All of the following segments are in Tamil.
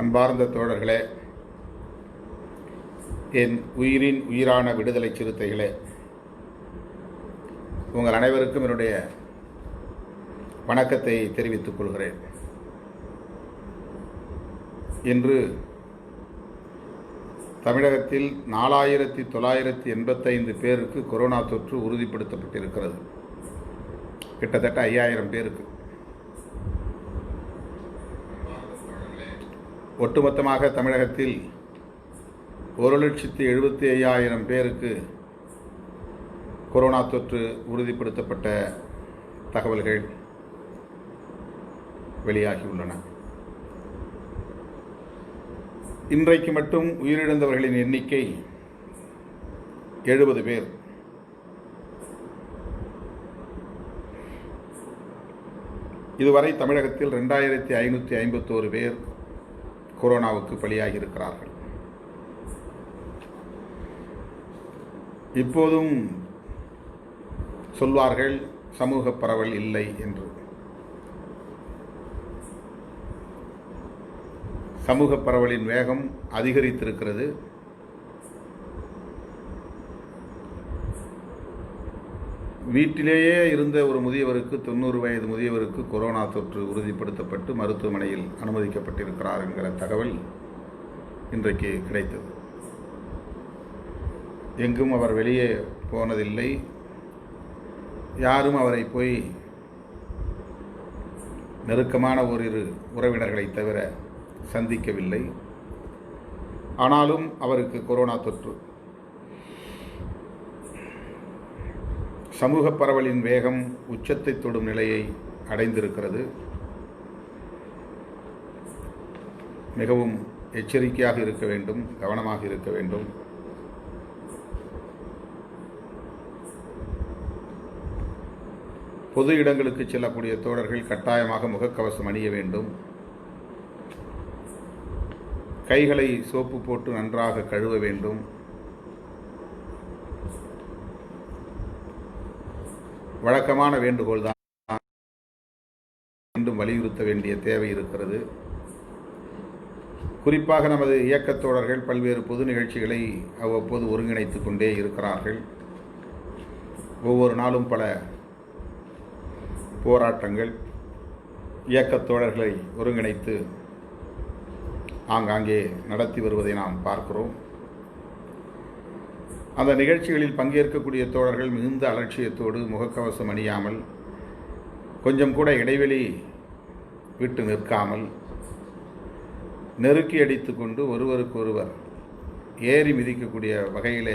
அன்பார்ந்த தோழர்களே, என் உயிரின் உயிரான விடுதலை சிறுத்தைகளே, உங்கள் அனைவருக்கும் என்னுடைய வணக்கத்தை தெரிவித்துக் கொள்கிறேன். இன்று தமிழகத்தில் 4985 பேருக்கு கொரோனா தொற்று உறுதிப்படுத்தப்பட்டிருக்கிறது. கிட்டத்தட்ட 5000 பேருக்கு. ஒட்டுமொத்தமாக தமிழகத்தில் 1,75,000 பேருக்கு கொரோனா தொற்று உறுதிப்படுத்தப்பட்ட தகவல்கள் வெளியாகியுள்ளன. இன்றைக்கு மட்டும் உயிரிழந்தவர்களின் எண்ணிக்கை 70 பேர். இதுவரை தமிழகத்தில் 2551 பேர் கொரோனாவுக்கு பலியாகி இருக்கிறார்கள். இப்போதும் சொல்வார்கள் சமூக பரவல் இல்லை என்று. சமூக பரவலின் வேகம் அதிகரித்திருக்கிறது. வீட்டிலேயே இருந்த ஒரு முதியவருக்கு, 90 வயது முதியவருக்கு கொரோனா தொற்று உறுதிப்படுத்தப்பட்டு மருத்துவமனையில் அனுமதிக்கப்பட்டிருக்கிறார் என்கிற தகவல் இன்றைக்கு கிடைத்தது. எங்கும் அவர் வெளியே போனதில்லை. யாரும் அவரை போய் நெருக்கமான ஓரிரு உறவினர்களை தவிர சந்திக்கவில்லை. ஆனாலும் அவருக்கு கொரோனா தொற்று. சமூக பரவலின் வேகம் உச்சத்தை தொடும் நிலையை அடைந்திருக்கிறது. மிகவும் எச்சரிக்கையாக இருக்க வேண்டும், கவனமாக இருக்க வேண்டும். பொது இடங்களுக்கு செல்லக்கூடிய தோழர்கள் கட்டாயமாக முகக்கவசம் அணிய வேண்டும். கைகளை சோப்பு போட்டு நன்றாக கழுவ வேண்டும். வழக்கமான வேண்டுகோள் தான் மீண்டும் வலியுறுத்த வேண்டிய தேவை இருக்கிறது. குறிப்பாக நமது இயக்கத் தோழர்கள் பல்வேறு பொது நிகழ்ச்சிகளை அவ்வப்போது ஒருங்கிணைத்துக் கொண்டே இருக்கிறார்கள். ஒவ்வொரு நாளும் பல போராட்டங்கள், இயக்கத் தோழர்களை ஒருங்கிணைத்து ஆங்காங்கே நடத்தி வருவதை நாம் பார்க்கிறோம். அந்த நிகழ்ச்சிகளில் பங்கேற்கக்கூடிய தோழர்கள் மிகுந்த அலட்சியத்தோடு முகக்கவசம் அணியாமல், கொஞ்சம் கூட இடைவெளி விட்டு நிற்காமல், நெருக்கி அடித்து கொண்டு ஒருவருக்கொருவர் ஏறி மிதிக்கக்கூடிய வகையில்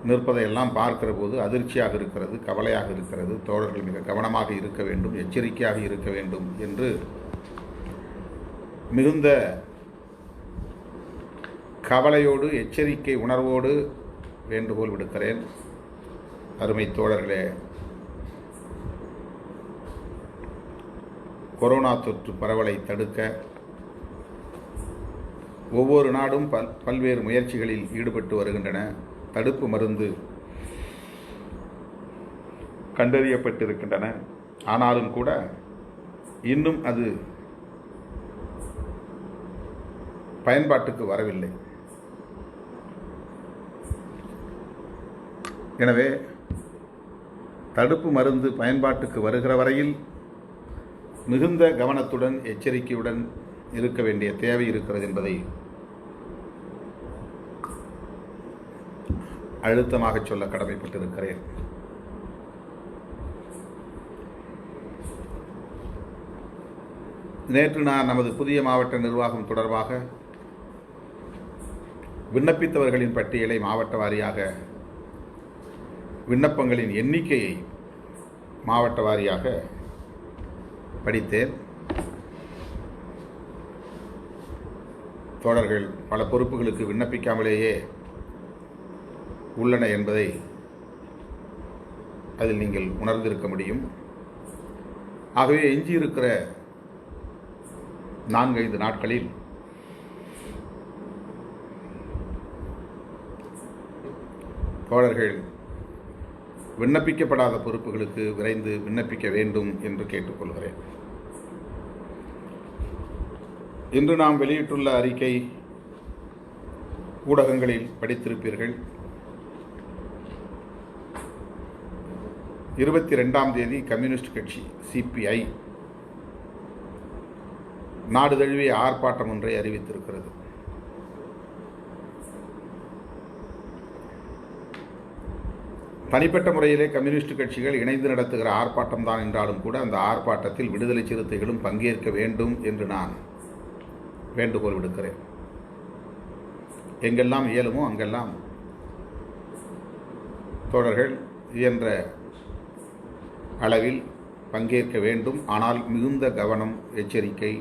நிற்பதையெல்லாம் பார்க்கிற போது அதிர்ச்சியாக இருக்கிறது, கவலையாக இருக்கிறது. தோழர்கள் மிக கவனமாக இருக்க வேண்டும், எச்சரிக்கையாக இருக்க வேண்டும் என்று மிகுந்த கவலையோடு, எச்சரிக்கை உணர்வோடு வேண்டுகோள் விடுக்கிறேன். அருமை தோழர்களே, கொரோனா தொற்று பரவலை தடுக்க ஒவ்வொரு நாடும் பல்வேறு முயற்சிகளில் ஈடுபட்டு வருகின்றன. தடுப்பு மருந்து கண்டறியப்பட்டிருக்கின்றன. ஆனாலும் கூட இன்னும் அது பயன்பாட்டுக்கு வரவில்லை. எனவே தடுப்பு மருந்து பயன்பாட்டுக்கு வருகிற வரையில் மிகுந்த கவனத்துடன், எச்சரிக்கையுடன் இருக்க வேண்டிய தேவை இருக்கிறது என்பதை அழுத்தமாக சொல்ல கடமைப்பட்டிருக்கிறேன். நேற்று நான் நமது புதிய மாவட்ட நிர்வாகம் தொடர்பாக விண்ணப்பித்தவர்களின் பட்டியலை மாவட்ட வாரியாக, விண்ணப்பங்களின் எண்ணிக்கையை மாவட்ட வாரியாக படித்தேன். தோழர்கள் பல பொறுப்புகளுக்கு விண்ணப்பிக்காமலேயே உள்ளன என்பதை அதில் நீங்கள் உணர்ந்திருக்க முடியும். ஆகவே எஞ்சியிருக்கிற 4-5 நாட்களில் தோழர்கள் விண்ணப்பிக்கப்படாத பொறுப்புகளுக்கு விரைந்து விண்ணப்பிக்க வேண்டும் என்று கேட்டுக்கொள்கிறேன். இன்று நாம் வெளியிட்டுள்ள அறிக்கை ஊடகங்களில் படித்திருப்பீர்கள். 22ஆம் தேதி கம்யூனிஸ்ட் கட்சி CPI நாடு தழுவிய ஆர்ப்பாட்டம் ஒன்றை அறிவித்திருக்கிறது. தனிப்பட்ட முறையிலே கம்யூனிஸ்ட் கட்சிகள் இணைந்து நடத்துகிற ஆர்ப்பாட்டம் தான் என்றாலும் கூட அந்த ஆர்ப்பாட்டத்தில் விடுதலை சிறுத்தைகளும் பங்கேற்க வேண்டும் என்று நான் வேண்டுகோள் விடுக்கிறேன். எங்கெல்லாம் இயலுமோ அங்கெல்லாம் தோழர்கள் இயன்ற அளவில் பங்கேற்க வேண்டும். ஆனால் மிகுந்த கவனம், எச்சரிக்கை.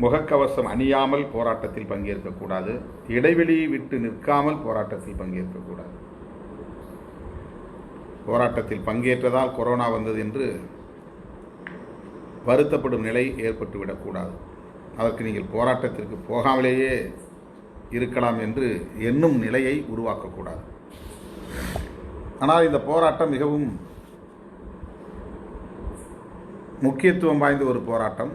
முகக்கவசம் அணியாமல் போராட்டத்தில் பங்கேற்கக்கூடாது. இடைவெளி விட்டு நிற்காமல் போராட்டத்தில் பங்கேற்கக்கூடாது. போராட்டத்தில் பங்கேற்றதால் கொரோனா வந்தது என்று வருத்தப்படும் நிலை ஏற்பட்டுவிடக்கூடாது. அதற்கு நீங்கள் போராட்டத்திற்கு போகாமலேயே இருக்கலாம் என்று எண்ணும் நிலையை உருவாக்கக்கூடாது. ஆனால் இந்த போராட்டம் மிகவும் முக்கியத்துவம் வாய்ந்த ஒரு போராட்டம்.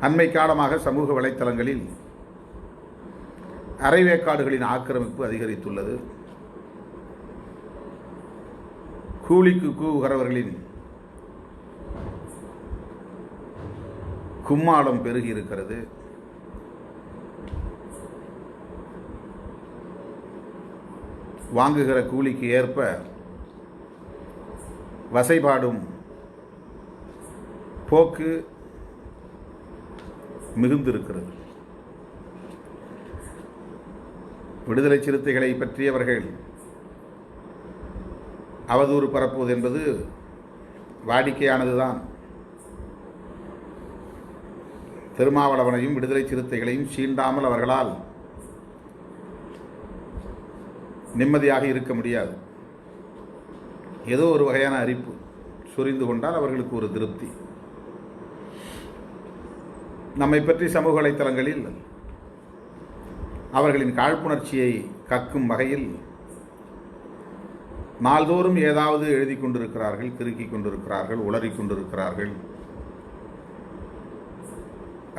அண்மை காலமாக சமூக வலைத்தளங்களில் அரைவேக்காடுகளின் ஆக்கிரமிப்பு அதிகரித்துள்ளது. கூலிக்கு கூவுகிறவர்களின் கும்மாளம் பெருகி இருக்கிறது. வாங்குகிற கூலிக்கு ஏற்ப வசைபாடும் போக்கு மிகுந்திருக்கிறது. விடுதலை சிறுத்தைகளை பற்றியவர்கள் அவதூறு பரப்புவது என்பது வாடிக்கையானதுதான். திருமாவளவனையும் விடுதலை சிறுத்தைகளையும் சீண்டாமல் அவர்களால் நிம்மதியாக இருக்க முடியாது. ஏதோ ஒரு வகையான அரிப்பு சொரிந்து கொண்டால் அவர்களுக்கு ஒரு திருப்தி. நம்மை பற்றி சமூக வலைத்தளங்களில் அவர்களின் காழ்ப்புணர்ச்சியை கக்கும் வகையில் நாள்தோறும் ஏதாவது எழுதி கொண்டிருக்கிறார்கள், கிறுக்கிக் கொண்டிருக்கிறார்கள், உளறிக் கொண்டிருக்கிறார்கள்.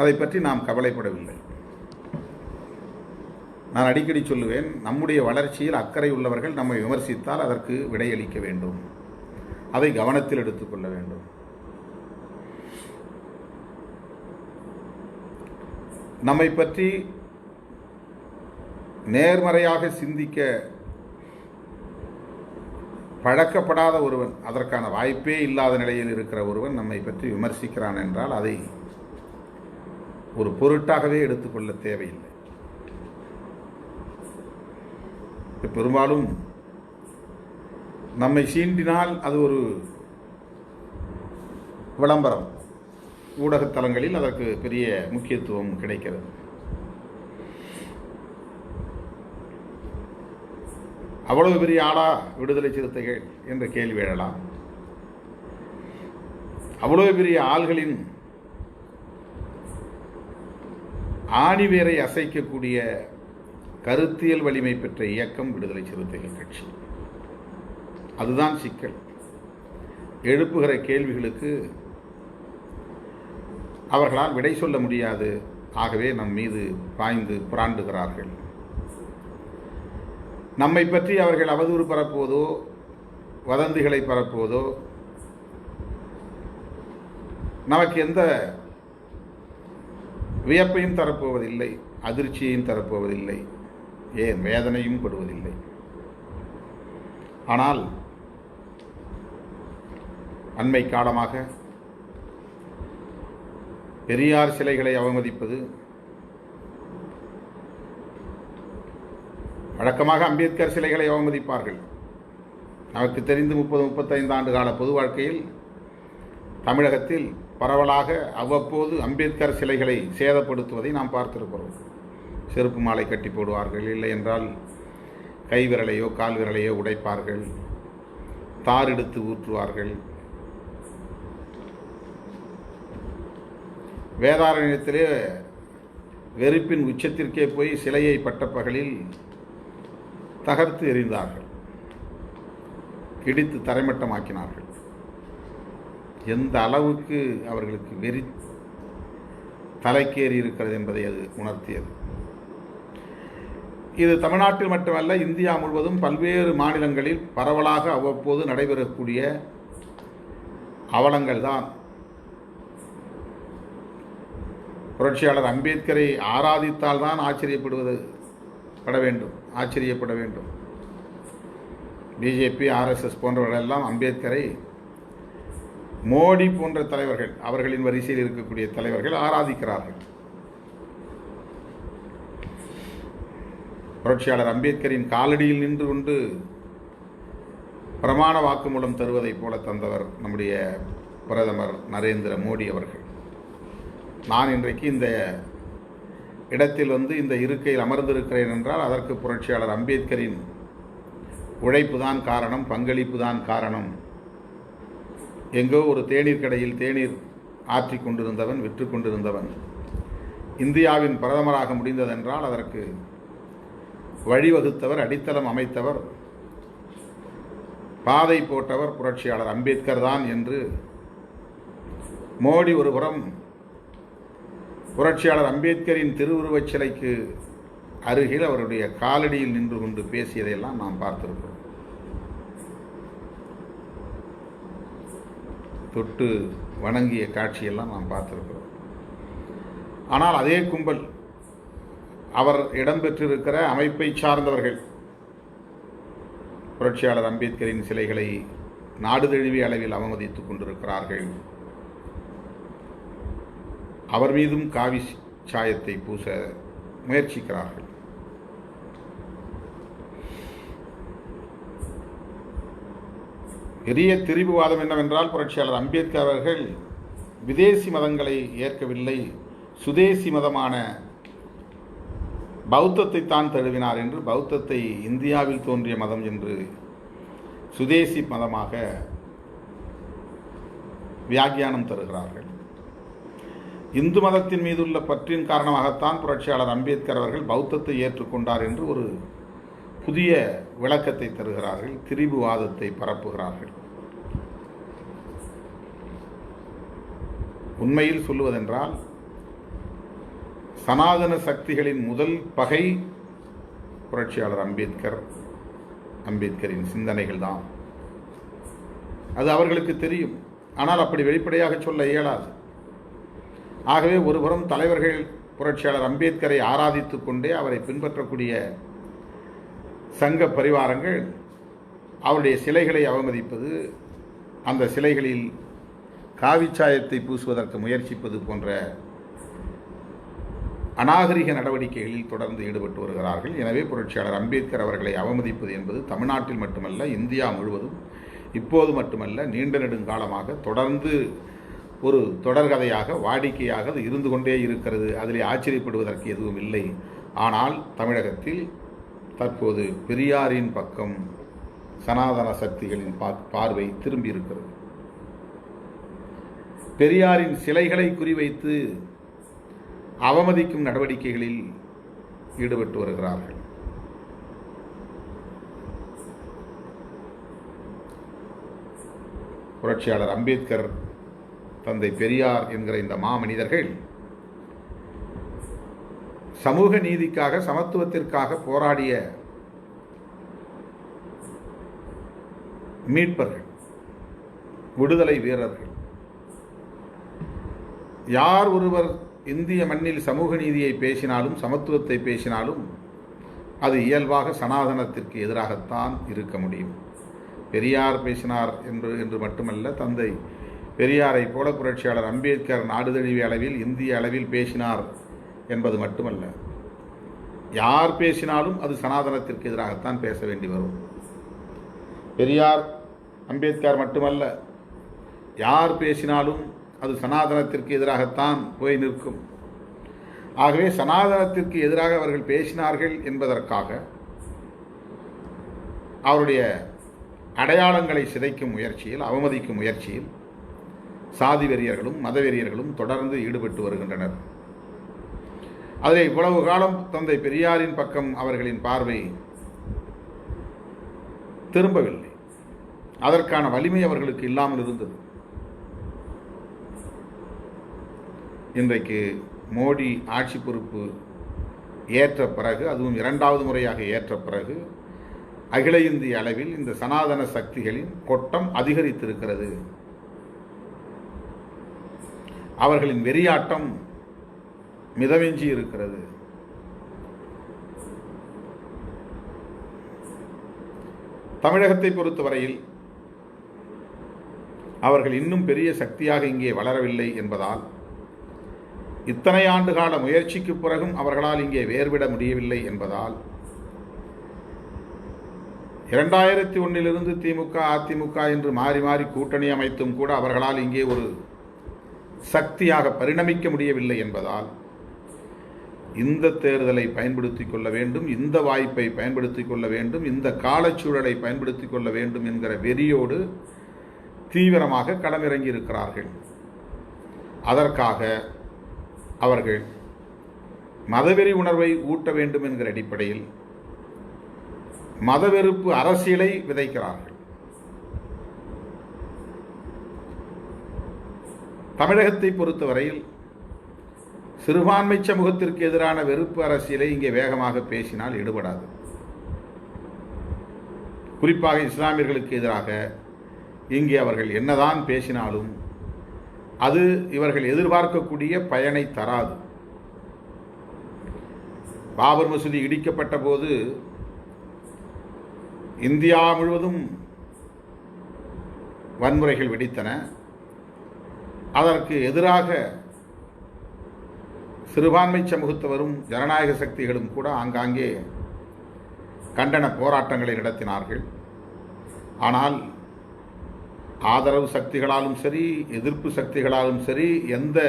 அதை பற்றி நாம் கவலைப்படவில்லை. நான் அடிக்கடி சொல்லுவேன், நம்முடைய வளர்ச்சியில் அக்கறை உள்ளவர்கள் நம்மை விமர்சித்தால் அதற்கு விடையளிக்க வேண்டும், அதை கவனத்தில் எடுத்துக்கொள்ள வேண்டும். நம்மை பற்றி நேர்மறையாக சிந்திக்க பழக்கப்படாத ஒருவன், அதற்கான வாய்ப்பே இல்லாத நிலையில் இருக்கிற ஒருவன் நம்மை பற்றி விமர்சிக்கிறான் என்றால் அதை ஒரு பொருட்டாகவே எடுத்துக்கொள்ள தேவையில்லை. பெரும்பாலும் நம்மை சீண்டினால் அது ஒரு விளம்பரம். ஊடகத்தலங்களில் அதற்கு பெரிய முக்கியத்துவம் கிடைக்கிறது. அவ்வளவு பெரிய ஆளா விடுதலை சிறுத்தைகள் என்ற கேள்வி எழலாம். அவ்வளவு பெரிய ஆள்களின் ஆணிவேரை அசைக்கக்கூடிய கருத்தியல் வலிமை பெற்ற இயக்கம் விடுதலை சிறுத்தைகள் கட்சி. அதுதான் சிக்கல். எழுப்புகிற கேள்விகளுக்கு அவர்களால் விடை சொல்ல முடியாது. ஆகவே நம் மீது பாய்ந்து புராண்டுகிறார்கள். நம்மை பற்றி அவர்கள் அவதூறு பரப்புவதோ வதந்திகளை பரப்புவதோ நமக்கு எந்த வியப்பையும் தரப்போவதில்லை, அதிர்ச்சியையும் தரப்போவதில்லை, ஏன் வேதனையும் கொடுவதில்லை. ஆனால் அண்மை காலமாக பெரியார் சிலைகளை அவமதிப்பது, வழக்கமாக அம்பேத்கர் சிலைகளை அவமதிப்பார்கள். நமக்கு தெரிந்து 30-35 ஆண்டு கால பொது வாழ்க்கையில் தமிழகத்தில் பரவலாக அவ்வப்போது அம்பேத்கர் சிலைகளை சேதப்படுத்துவதை நாம் பார்த்திருக்கிறோம். செருப்பு மாலை கட்டி போடுவார்கள், இல்லை என்றால் கைவிரலையோ கால் விரலையோ உடைப்பார்கள், தார் எடுத்து ஊற்றுவார்கள். வேதாரண்யத்திலே வெறுப்பின் உச்சத்திற்கே போய் சிலையை பட்டப்பகலில் தகர்த்து எறிந்தார்கள், இடித்து தரைமட்டமாக்கினார்கள். எந்த அளவுக்கு அவர்களுக்கு வெறி தலைக்கேறி இருக்கிறது என்பதை அது உணர்த்தியது. இது தமிழ்நாட்டில் மட்டுமல்ல, இந்தியா முழுவதும் பல்வேறு மாநிலங்களில் பரவலாக அவ்வப்போது நடைபெறக்கூடிய அவலங்கள் தான். புரட்சியாளர் அம்பேத்கரை ஆராதித்தால்தான் ஆச்சரியப்பட வேண்டும். பிஜேபி, ஆர்எஸ்எஸ் போன்றவர்களெல்லாம் அம்பேத்கரை மோடி போன்ற தலைவர்கள், அவர்களின் வரிசையில் இருக்கக்கூடிய தலைவர்கள் ஆராதிக்கிறார்கள். புரட்சியாளர் அம்பேத்கரின் காலடியில் நின்று கொண்டு பிரமாண வாக்குமூலம் தருவதைப் போல தந்தவர் நம்முடைய பிரதமர் நரேந்திர மோடி அவர்கள். நான் இன்றைக்கு இந்த இடத்தில் இந்த இருக்கையில் அமர்ந்திருக்கிறேன் என்றால் அதற்கு புரட்சியாளர் அம்பேத்கரின் உழைப்பு தான் காரணம், பங்களிப்பு தான் காரணம். எங்கோ ஒரு தேநீர் கடையில் தேநீர் ஆற்றி கொண்டிருந்தவன், விற்று கொண்டிருந்தவன் இந்தியாவின் பிரதமராக முடிந்ததென்றால் அதற்கு வழிவகுத்தவர், அடித்தளம் அமைத்தவர், பாதை போட்டவர் புரட்சியாளர் அம்பேத்கர் தான் என்று மோடி ஒருபுறம் புரட்சியாளர் அம்பேத்கரின் திருவுருவச் சிலைக்கு அருகில் அவருடைய காலடியில் நின்று கொண்டு பேசியதையெல்லாம் நாம் பார்த்திருக்கிறோம். தொட்டு வணங்கிய காட்சியெல்லாம் நாம் பார்த்திருக்கிறோம். ஆனால் அதே கும்பல், அவர் இடம்பெற்றிருக்கிற அமைப்பை சார்ந்தவர்கள் புரட்சியாளர் அம்பேத்கரின் சிலைகளை நாடு தழுவிய அளவில் அவமதித்துக் கொண்டிருக்கிறார்கள். அவர் மீதும் காவி சாயத்தை பூச முயற்சிக்கிறார்கள். பெரிய திரிபுவாதம் என்னவென்றால், புரட்சியாளர் அம்பேத்கர் அவர்கள் விதேசி மதங்களை ஏற்கவில்லை, சுதேசி மதமான பௌத்தத்தை தான் தழுவினார் என்று, பௌத்தத்தை இந்தியாவில் தோன்றிய மதம் என்று சுதேசி மதமாக வியாக்கியானம் தருகிறார்கள். இந்து மதத்தின் மீதுள்ள பற்றின் காரணமாகத்தான் புரட்சியாளர் அம்பேத்கர் அவர்கள் பௌத்தத்தை ஏற்றுக்கொண்டார் என்று ஒரு புதிய விளக்கத்தை தருகிறார்கள், திரிபுவாதத்தை பரப்புகிறார்கள். உண்மையில் சொல்லுவதென்றால், சனாதன சக்திகளின் முதல் பகை புரட்சியாளர் அம்பேத்கரின் சிந்தனைகள் தான். அது அவர்களுக்கு தெரியும், ஆனால் அப்படி வெளிப்படையாக சொல்ல இயலாது. ஆகவே ஒருபுறம் தலைவர்கள் புரட்சியாளர் அம்பேத்கரை ஆராதித்துக் கொண்டே அவரை பின்பற்றக்கூடிய சங்க பரிவாரங்கள் அவருடைய சிலைகளை அவமதிப்பது, அந்த சிலைகளில் காவிச்சாயத்தை பூசுவதற்கு முயற்சிப்பது போன்ற அநாகரிக நடவடிக்கைகளில் தொடர்ந்து ஈடுபட்டு வருகிறார்கள். எனவே புரட்சியாளர் அம்பேத்கர் அவர்களை அவமதிப்பது என்பது தமிழ்நாட்டில் மட்டுமல்ல, இந்தியா முழுவதும் இப்போது மட்டுமல்ல, நீண்ட நெடுங்காலமாக தொடர்ந்து ஒரு தொடர்கதையாக, வாடிக்கையாக அது இருந்து கொண்டே இருக்கிறது. அதிலே ஆச்சரியப்படுவதற்கு எதுவும் இல்லை. ஆனால் தமிழகத்தில் தற்போது பெரியாரின் பக்கம் சனாதன சக்திகளின் பார்வை திரும்பி இருக்கிறது. பெரியாரின் சிலைகளை குறிவைத்து அவமதிக்கும் நடவடிக்கைகளில் ஈடுபட்டு வருகிறார்கள். புரட்சியாளர் அம்பேத்கர், தந்தை பெரியார் என்கிற இந்த மாமனிதர்கள் சமூக நீதிக்காக, சமத்துவத்திற்காக போராடிய மீட்பர்கள், விடுதலை வீரர்கள். யார் ஒருவர் இந்திய மண்ணில் சமூக நீதியை பேசினாலும், சமத்துவத்தை பேசினாலும் அது இயல்பாக சனாதனத்திற்கு எதிராகத்தான் இருக்க முடியும். பெரியார் பேசினார் என்று மட்டுமல்ல, தந்தை பெரியாரை போல புரட்சியாளர் அம்பேத்கர் நாடு தழுவிய அளவில், இந்திய அளவில் பேசினார் என்பது மட்டுமல்ல, யார் பேசினாலும் அது சனாதனத்திற்கு எதிராகத்தான் பேச வேண்டி வரும். பெரியார், அம்பேத்கர் மட்டுமல்ல, யார் பேசினாலும் அது சனாதனத்திற்கு எதிராகத்தான் போய் நிற்கும். ஆகவே சனாதனத்திற்கு எதிராக அவர்கள் பேசினார்கள் என்பதற்காக அவருடைய அடையாளங்களை சிதைக்கும் முயற்சியில், அவமதிக்கும் முயற்சியில் சாதி வெறியர்களும் மதவெறியர்களும் தொடர்ந்து ஈடுபட்டு வருகின்றனர். அதில் இவ்வளவு காலம் தந்தை பெரியாரின் பக்கம் அவர்களின் பார்வை திரும்பவில்லை. அதற்கான வலிமை அவர்களுக்கு இல்லாமல் இருந்தது. இன்றைக்கு மோடி ஆட்சி பொறுப்பு ஏற்ற பிறகு, அதுவும் இரண்டாவது முறையாக ஏற்ற பிறகு, அகில இந்திய அளவில் இந்த சனாதன சக்திகளின் கொட்டம் அதிகரித்திருக்கிறது. அவர்களின் வெறியாட்டம் மிதமிஞ்சி இருக்கிறது. தமிழகத்தை பொறுத்தவரையில் அவர்கள் இன்னும் பெரிய சக்தியாக இங்கே வளரவில்லை என்பதால், இத்தனை ஆண்டுகால முயற்சிக்கு பிறகும் அவர்களால் இங்கே வேர்விட முடியவில்லை என்பதால், 2001 திமுக அதிமுக என்று மாறி மாறி கூட்டணி அமைத்தும் கூட அவர்களால் இங்கே ஒரு சக்தியாக பரிணமிக்க முடியவில்லை என்பதால், இந்த தேர்தலை பயன்படுத்திக் கொள்ள வேண்டும், இந்த வாய்ப்பை பயன்படுத்திக் கொள்ள வேண்டும், இந்த காலச்சூழலை பயன்படுத்திக் கொள்ள வேண்டும் என்கிற வெறியோடு தீவிரமாக களமிறங்கி இருக்கிறார்கள். அதற்காக அவர்கள் மதவெறி உணர்வை ஊட்ட வேண்டும் என்கிற அடிப்படையில் மதவெறுப்பு அரசியலை விதைக்கிறார்கள். தமிழகத்தை பொறுத்தவரையில் சிறுபான்மை சமூகத்திற்கு எதிரான வெறுப்பு அரசியலை இங்கே வேகமாக பேசினால் ஈடுபடாது. குறிப்பாக இஸ்லாமியர்களுக்கு எதிராக இங்கே அவர்கள் என்னதான் பேசினாலும் அது இவர்கள் எதிர்பார்க்கக்கூடிய பயனை தராது. பாபர் மசூதி இடிக்கப்பட்ட போது இந்தியா முழுவதும் வன்முறைகள் வெடித்தன. அதற்கு எதிராக சிறுபான்மை சமூகத்தவரும் ஜனநாயக சக்திகளும் கூட ஆங்காங்கே கண்டன போராட்டங்களை நடத்தினார்கள். ஆனால் ஆதரவு சக்திகளாலும் சரி, எதிர்ப்பு சக்திகளாலும் சரி, எந்த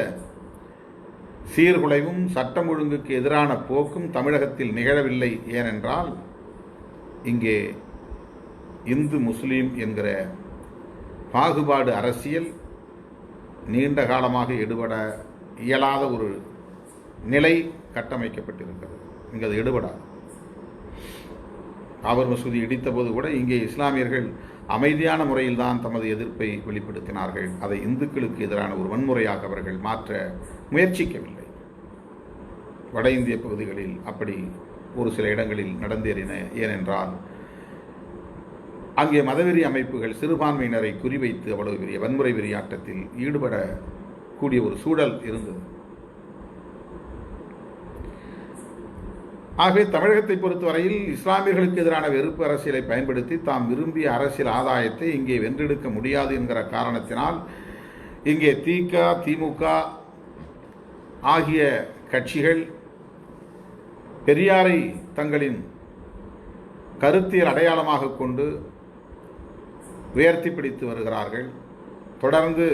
சீர்குலைவும் சட்டம் ஒழுங்குக்கு எதிரான போக்கும் தமிழகத்தில் நிகழவில்லை. ஏனென்றால் இங்கே இந்து முஸ்லீம் என்கிற பாகுபாடு அரசியல் நீண்ட காலமாக எடுபட இயலாத ஒரு நிலை கட்டமைக்கப்பட்டிருக்கிறது. இங்கே அது எடுபடாது. பாபர் மசூதி இடித்த போது கூட இங்கே இஸ்லாமியர்கள் அமைதியான முறையில் தான் தமது எதிர்ப்பை வெளிப்படுத்தினார்கள். அதை இந்துக்களுக்கு எதிரான ஒரு வன்முறையாக அவர்கள் மாற்ற முயற்சிக்கவில்லை. வட இந்திய பகுதிகளில் அப்படி ஒரு சில இடங்களில் நடந்தேறின. ஏனென்றால் அங்கே மதவெறி அமைப்புகள் சிறுபான்மையினரை குறிவைத்து அவ்வளவு பெரிய வன்முறை வெறியாட்டத்தில் ஈடுபடக்கூடிய ஒரு சூழல் இருந்தது. ஆகவே தமிழகத்தை பொறுத்தவரையில் இஸ்லாமியர்களுக்கு எதிரான வெறுப்பு அரசியலை பயன்படுத்தி தாம் விரும்பிய அரசியல் ஆதாயத்தை இங்கே வென்றெடுக்க முடியாது என்கிற காரணத்தினால் இங்கே திமுக ஆகிய கட்சிகள் பெரியாரை தங்களின் கருத்தியல் அடையாளமாக கொண்டு உயர்த்தி பிடித்து வருகிறார்கள். தொடர்ந்து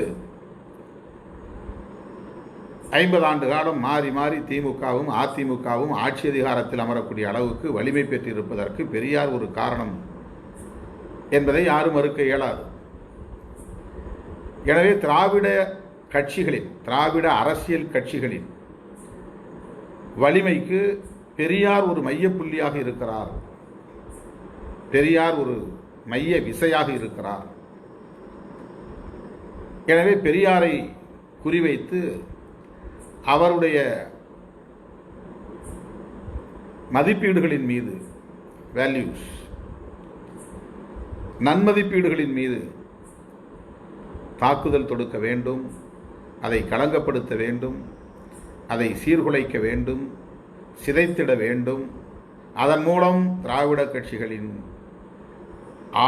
50 ஆண்டு காலம் மாறி மாறி திமுகவும் அதிமுகவும் ஆட்சி அதிகாரத்தில் அமரக்கூடிய அளவுக்கு வலிமை பெற்றிருப்பதற்கு பெரியார் ஒரு காரணம் என்பதை யாரும் மறுக்க இயலாது. எனவே திராவிட அரசியல் கட்சிகளின் வலிமைக்கு பெரியார் ஒரு மையப்புள்ளியாக இருக்கிறார். பெரியார் ஒரு மைய விசையாக இருக்கிறார். எனவே பெரியாரை குறிவைத்து அவருடைய மதிப்பீடுகளின் மீது, வேல்யூஸ், நன்மதிப்பீடுகளின் மீது தாக்குதல் தொடுக்க வேண்டும், அதை களங்கப்படுத்த வேண்டும், அதை சீர்குலைக்க வேண்டும், சிதைத்திட வேண்டும். அதன் மூலம் திராவிட கட்சிகளின்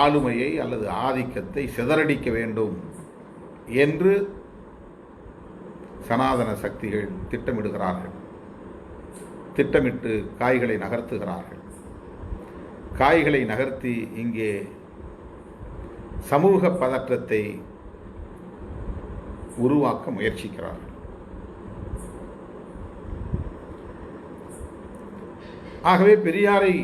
ஆளுமையை அல்லது ஆதிக்கத்தை சிதறடிக்க வேண்டும் என்று சனாதன சக்திகள் திட்டமிடுகிறார்கள். திட்டமிட்டு காய்களை நகர்த்துகிறார்கள். காய்களை நகர்த்தி இங்கே சமூக பதற்றத்தை உருவாக்க முயற்சிக்கிறார்கள். ஆகவே பெரியாரை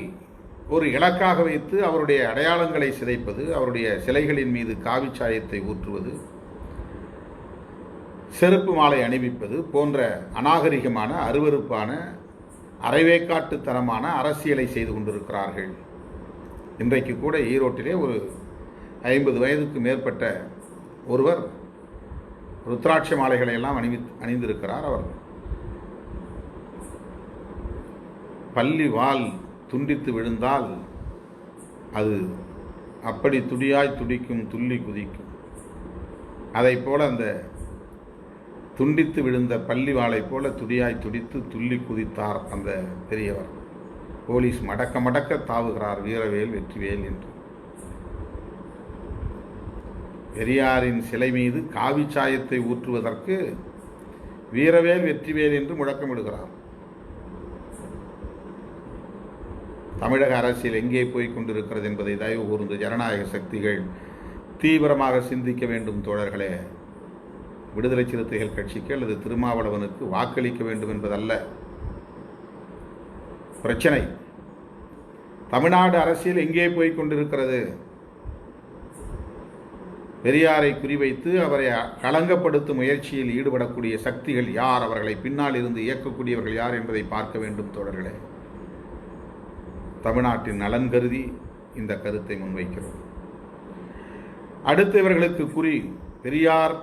ஒரு இலக்காக வைத்து அவருடைய அடையாளங்களை சிதைப்பது, அவருடைய சிலைகளின் மீது காவிச்சாயத்தை ஊற்றுவது, செருப்பு மாலை அணிவிப்பது போன்ற அநாகரிகமான, அருவருப்பான, அரைவேக்காட்டுத்தனமான அரசியலை செய்து கொண்டிருக்கிறார்கள். இன்றைக்கு கூட ஈரோட்டிலே ஒரு 50 வயதுக்கு மேற்பட்ட ஒருவர் ருத்ராட்ச மாலைகளை எல்லாம் அணிந்திருக்கிறார். அவர் பள்ளி வால் துண்டித்து விழுந்தால் அது அப்படி துடியாய் துடிக்கும், துள்ளி குதிக்கும். அதை போல அந்த துண்டித்து விழுந்த பள்ளி வாளை போல துடியாய் துடித்து துள்ளி குதித்தார் அந்த பெரியவர். போலீஸ் மடக்க மடக்க தாவுகிறார், வீரவேல் வெற்றிவேல் என்று. பெரியாரின் சிலை மீது காவி சாயத்தை ஊற்றுவதற்கு வீரவேல் வெற்றிவேல் என்று முழக்கமிடுகிறார். தமிழக அரசியல் எங்கே போய் கொண்டிருக்கிறது என்பதை தயவு கூர்ந்து ஜனநாயக சக்திகள் தீவிரமாக சிந்திக்க வேண்டும் தோழர்களே. விடுதலை சிறுத்தைகள் கட்சிக்கு அல்லது திருமாவளவனுக்கு வாக்களிக்க வேண்டும் என்பதல்ல பிரச்சனை. தமிழ்நாடு அரசியல் எங்கே போய் கொண்டிருக்கிறது? பெரியாரை குறிவைத்து அவரை களங்கப்படுத்தும் முயற்சியில் ஈடுபடக்கூடிய சக்திகள் யார், அவர்களை பின்னால் இருந்து இயக்கக்கூடியவர்கள் யார் என்பதை பார்க்க வேண்டும் தோழர்களே. தமிழ்நாட்டின் நலன் கருதி இந்த கருத்தை முன்வைக்கிறோம். அடுத்து இவர்களுக்கு குறி பெரியார்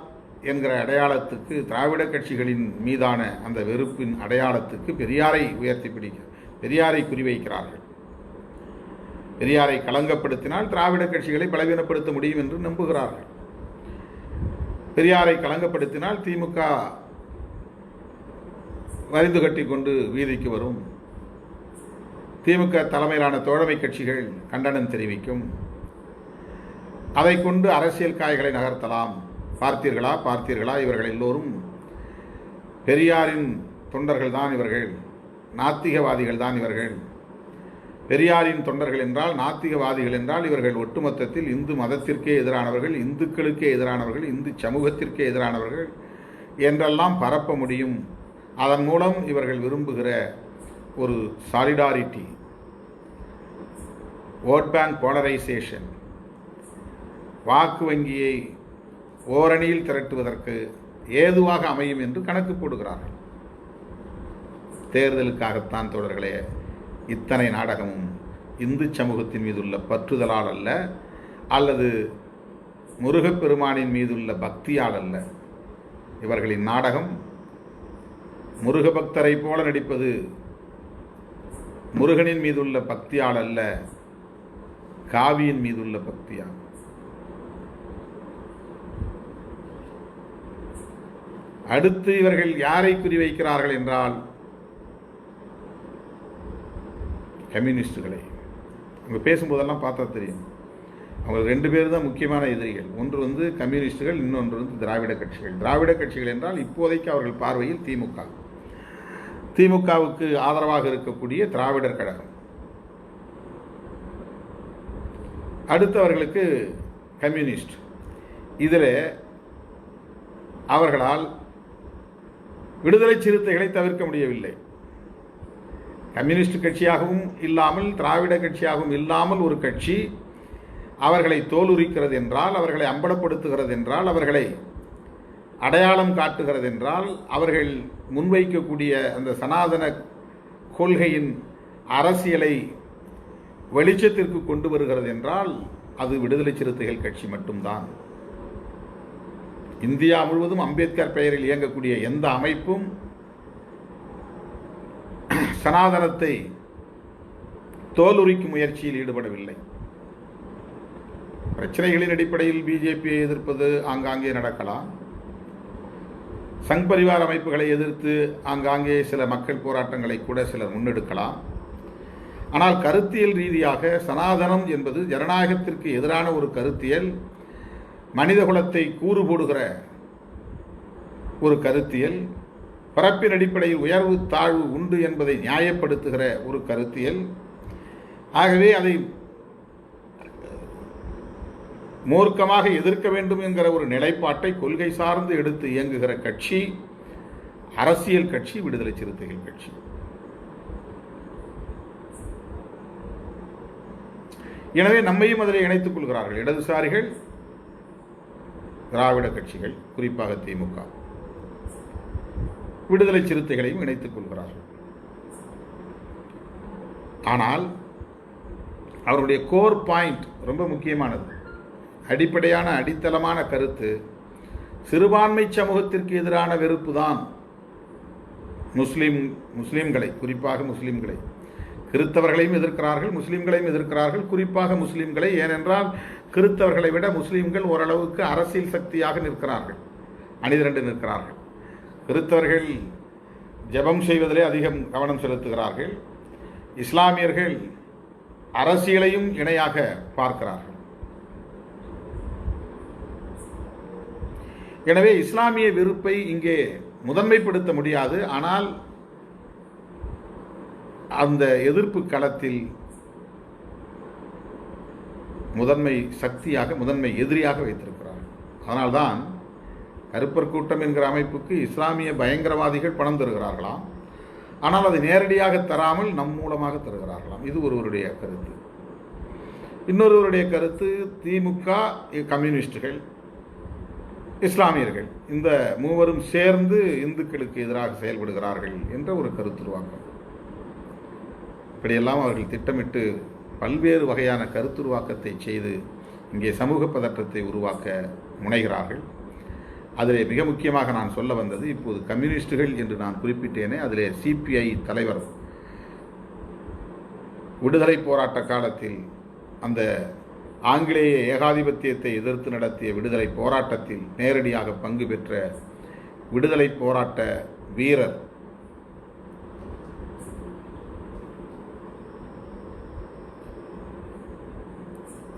என்கிற அடையாளத்துக்கு, திராவிட கட்சிகளின் மீதான அந்த வெறுப்பின் அடையாளத்துக்கு பெரியாரை உயர்த்தி பிடிக்க பெரியாரை குறிவைக்கிறார்கள். பெரியாரை களங்கப்படுத்தினால் திராவிட கட்சிகளை பலவீனப்படுத்த முடியும் என்று நம்புகிறார்கள். பெரியாரை களங்கப்படுத்தினால் திமுக வரிந்து கட்டி கொண்டு வீதிக்கு வரும். திமுக தலைமையிலான தோழமை கட்சிகள் கண்டனம் தெரிவிக்கும். அதை கொண்டு அரசியல் காய்களை நகர்த்தலாம். பார்த்தீர்களா இவர்கள் எல்லோரும் பெரியாரின் தொண்டர்கள் தான் இவர்கள், நாத்திகவாதிகள் தான் இவர்கள். பெரியாரின் தொண்டர்கள் என்றால், நாத்திகவாதிகள் என்றால் இவர்கள் ஒட்டுமொத்தத்தில் இந்து மதத்திற்கே எதிரானவர்கள், இந்துக்களுக்கே எதிரானவர்கள், இந்து சமூகத்திற்கே எதிரானவர்கள் என்றெல்லாம் பரப்ப முடியும். அதன் மூலம் இவர்கள் விரும்புகிற ஒரு சாலிடாரிட்டி, ஓட் பேங்க் போலரைசேஷன், வாக்கு வங்கியை ஓரணியில் திரட்டுவதற்கு ஏதுவாக அமையும் என்று கணக்கு போடுகிறார்கள். தேர்தலுக்காகத்தான் தோழர்களே இத்தனை நாடகமும். இந்து சமூகத்தின் மீதுள்ள பற்றுதலால் அல்ல, அல்லது முருகப்பெருமானின் மீதுள்ள பக்தியால் அல்ல. இவர்களின் நாடகம் முருக பக்தரை போல நடிப்பது முருகனின் மீதுள்ள பக்தியால் அல்ல, காவியின் மீதுள்ள பக்தியால். அடுத்து இவர்கள் யாரை குறிவைக்கிறார்கள் என்றால் கம்யூனிஸ்டுகளை. அவங்க பேசும்போதெல்லாம் பார்த்தா தெரியும், அவங்க 2 பேர் தான் முக்கியமான எதிரிகள். ஒன்று கம்யூனிஸ்டுகள், இன்னொன்று திராவிட கட்சிகள். திராவிட கட்சிகள் என்றால் இப்போதைக்கு அவர்கள் பார்வையில் திமுகவுக்கு ஆதரவாக இருக்கக்கூடிய திராவிடர் கழகம். அடுத்தவர்களுக்கு கம்யூனிஸ்ட். இதில் அவர்களால் விடுதலை சிறுத்தைகளை தவிர்க்க முடியவில்லை. கம்யூனிஸ்ட் கட்சியாகவும் இல்லாமல், திராவிட கட்சியாகவும் இல்லாமல் ஒரு கட்சி அவர்களை தோலுரிக்கிறது என்றால், அவர்களை அம்பலப்படுத்துகிறது என்றால், அவர்களை அடையாளம் காட்டுகிறது என்றால், அவர்கள் முன்வைக்கக்கூடிய அந்த சனாதன கொள்கையின் அரசியலை வெளிச்சத்திற்கு கொண்டு வருகிறது என்றால் அது விடுதலை சிறுத்தைகள் கட்சி மட்டும்தான். இந்தியா முழுவதும் அம்பேத்கர் பெயரில் இயங்கக்கூடிய எந்த அமைப்பும் சனாதனத்தை தோலுரிக்கும் முயற்சியில் ஈடுபடவில்லை. பிரச்சனைகளின் அடிப்படையில் பிஜேபியை எதிர்ப்பது ஆங்காங்கே நடக்கலாம். சங் பரிவார் அமைப்புகளை எதிர்த்து ஆங்காங்கே சில மக்கள் போராட்டங்களை கூட சிலர் முன்னெடுக்கலாம். ஆனால் கருத்தியல் ரீதியாக சனாதனம் என்பது ஜனநாயகத்திற்கு எதிரான ஒரு கருத்தியல், மனிதகுலத்தை கூறு போடுகிற ஒரு கருத்தியல், பரப்பின் அடிப்படையில் உயர்வு தாழ்வு உண்டு என்பதை நியாயப்படுத்துகிற ஒரு கருத்தியல். ஆகவே அதை மூர்க்கமாக எதிர்க்க வேண்டும் என்கிற ஒரு நிலைப்பாட்டை கொள்கை சார்ந்து எடுத்து இயங்குகிற கட்சி, அரசியல் கட்சி விடுதலை சிறுத்தைகள் கட்சி. எனவே நம்மையும் அதில் இணைத்துக் கொள்கிறார்கள் இடதுசாரிகள், திராவிட கட்சிகள், குறிப்பாக திமுக, விடுதலை சிறுத்தைகளையும் இணைத்துக் கொள்கிறார்கள். ஆனால் அவருடைய கோர் பாயிண்ட் ரொம்ப முக்கியமானது. அடிப்படையான அடித்தளமான கருத்து சிறுபான்மை சமூகத்திற்கு எதிரான வெறுப்பு தான். முஸ்லிம்களை, குறிப்பாக முஸ்லிம்களை, கிறித்தவர்களையும் எதிர்க்கிறார்கள், முஸ்லீம்களையும் எதிர்க்கிறார்கள். குறிப்பாக முஸ்லீம்களை. ஏனென்றால் கிறித்தவர்களை விட முஸ்லீம்கள் ஓரளவுக்கு அரசியல் சக்தியாக நிற்கிறார்கள், அணிதிரண்டு நிற்கிறார்கள். கிறித்தவர்கள் ஜெபம் செய்வதிலே அதிகம் கவனம் செலுத்துகிறார்கள். இஸ்லாமியர்கள் அரசியலையும் இணையாக பார்க்கிறார்கள். எனவே இஸ்லாமிய வெறுப்பை இங்கே முதன்மைப்படுத்த முடியாது. ஆனால் அந்த எதிர்ப்பு களத்தில் முதன்மை சக்தியாக, முதன்மை எதிரியாக வைத்திருக்கிறார். அதனால்தான் கருப்பர் கூட்டம் என்கிற அமைப்புக்கு இஸ்லாமிய பயங்கரவாதிகள் பணம் தருகிறார்களாம். ஆனால் அதை நேரடியாக தராமல் நம் மூலமாக தருகிறார்களாம். இது ஒருவருடைய கருத்து. இன்னொருவருடைய கருத்து, திமுக, கம்யூனிஸ்டுகள், இஸ்லாமியர்கள் இந்த மூவரும் சேர்ந்து இந்துக்களுக்கு எதிராக செயல்படுகிறார்கள் என்ற ஒரு கருத்துருவாக்கம். இப்படியெல்லாம் அவர்கள் திட்டமிட்டு பல்வேறு வகையான கருத்துருவாக்கத்தை செய்து இங்கே சமூக பதற்றத்தை உருவாக்க முனைகிறார்கள். அதிலே மிக முக்கியமாக நான் சொல்ல வந்தது, இப்போது கம்யூனிஸ்டுகள் என்று நான் குறிப்பிட்டேனே, அதிலே சிபிஐ தலைவர் விடுதலை போராட்ட காலத்தில் அந்த ஆங்கிலேய ஏகாதிபத்தியத்தை எதிர்த்து நடத்திய விடுதலை போராட்டத்தில் நேரடியாக பங்கு பெற்ற விடுதலை போராட்ட வீரர்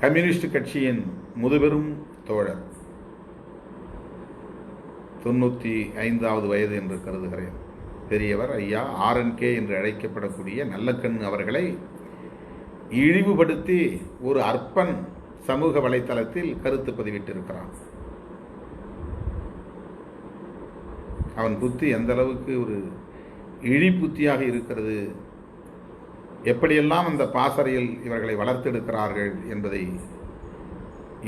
கம்யூனிஸ்ட் கட்சியின் முதுபெரும் தோழர், 95வது வயது என்று கருதுகிறேன், பெரியவர் ஐயா RNK என்று அழைக்கப்படக்கூடிய நல்லக்கண் அவர்களை இழிவுபடுத்தி ஒரு அற்பன் சமூக வலைத்தளத்தில் கருத்து பதிவிட்டிருக்கிறான். அவன் புத்தி எந்த அளவுக்கு ஒரு இழி புத்தியாக இருக்கிறது, எப்படியெல்லாம் அந்த பாசறையில் இவர்களை வளர்த்தெடுக்கிறார்கள் என்பதை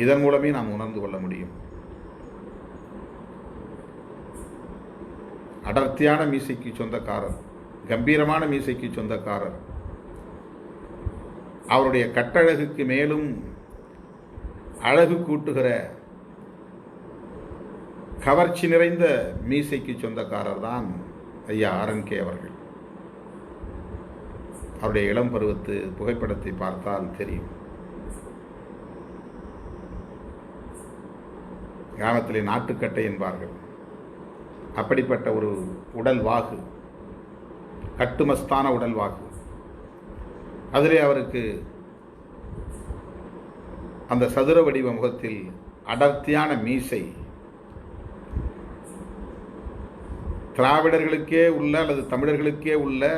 இதன் மூலமே நாம் உணர்ந்து கொள்ள முடியும். அடர்த்தியான மீசைக்கு சொந்தக்காரர், கம்பீரமான மீசைக்கு சொந்தக்காரர், அவருடைய கட்டழகுக்கு மேலும் அழகு கூட்டுகிற கவர்ச்சி நிறைந்த மீசைக்கு சொந்தக்காரர் தான் ஐயா RNK அவர்கள். அவருடைய இளம் பருவத்து புகைப்படத்தை பார்த்தால் தெரியும். கிராமத்திலே நாட்டுக்கட்டை என்பார்கள். அப்படிப்பட்ட ஒரு உடல் வாகு, கட்டுமஸ்தான உடல் வாகு. அதிலே அவருக்கு அந்த சதுர வடிவ முகத்தில் அடர்த்தியான மீசை, திராவிடர்களுக்கே உள்ள அல்லது தமிழர்களுக்கே உள்ள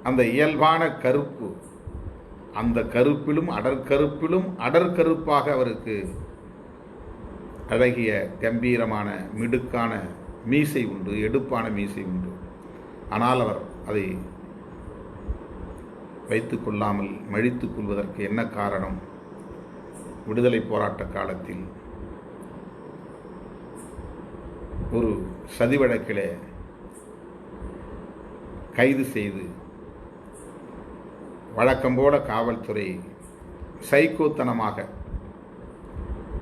அந்த இயல்பான கருப்பு, அந்த கருப்பிலும் அடற்கருப்பிலும் அடற்கருப்பாக அவருக்கு அழகிய கம்பீரமான மிடுக்கான மீசை உண்டு, எடுப்பான மீசை உண்டு. ஆனால் அவர் அதை வைத்துக் கொள்ளாமல் மழித்துக் கொள்வதற்கு என்ன காரணம்? விடுதலை போராட்ட காலத்தில் ஒரு சதி வழக்கிலே கைது செய்து வழக்கம்போல காவல்துறை சைக்கோத்தனமாக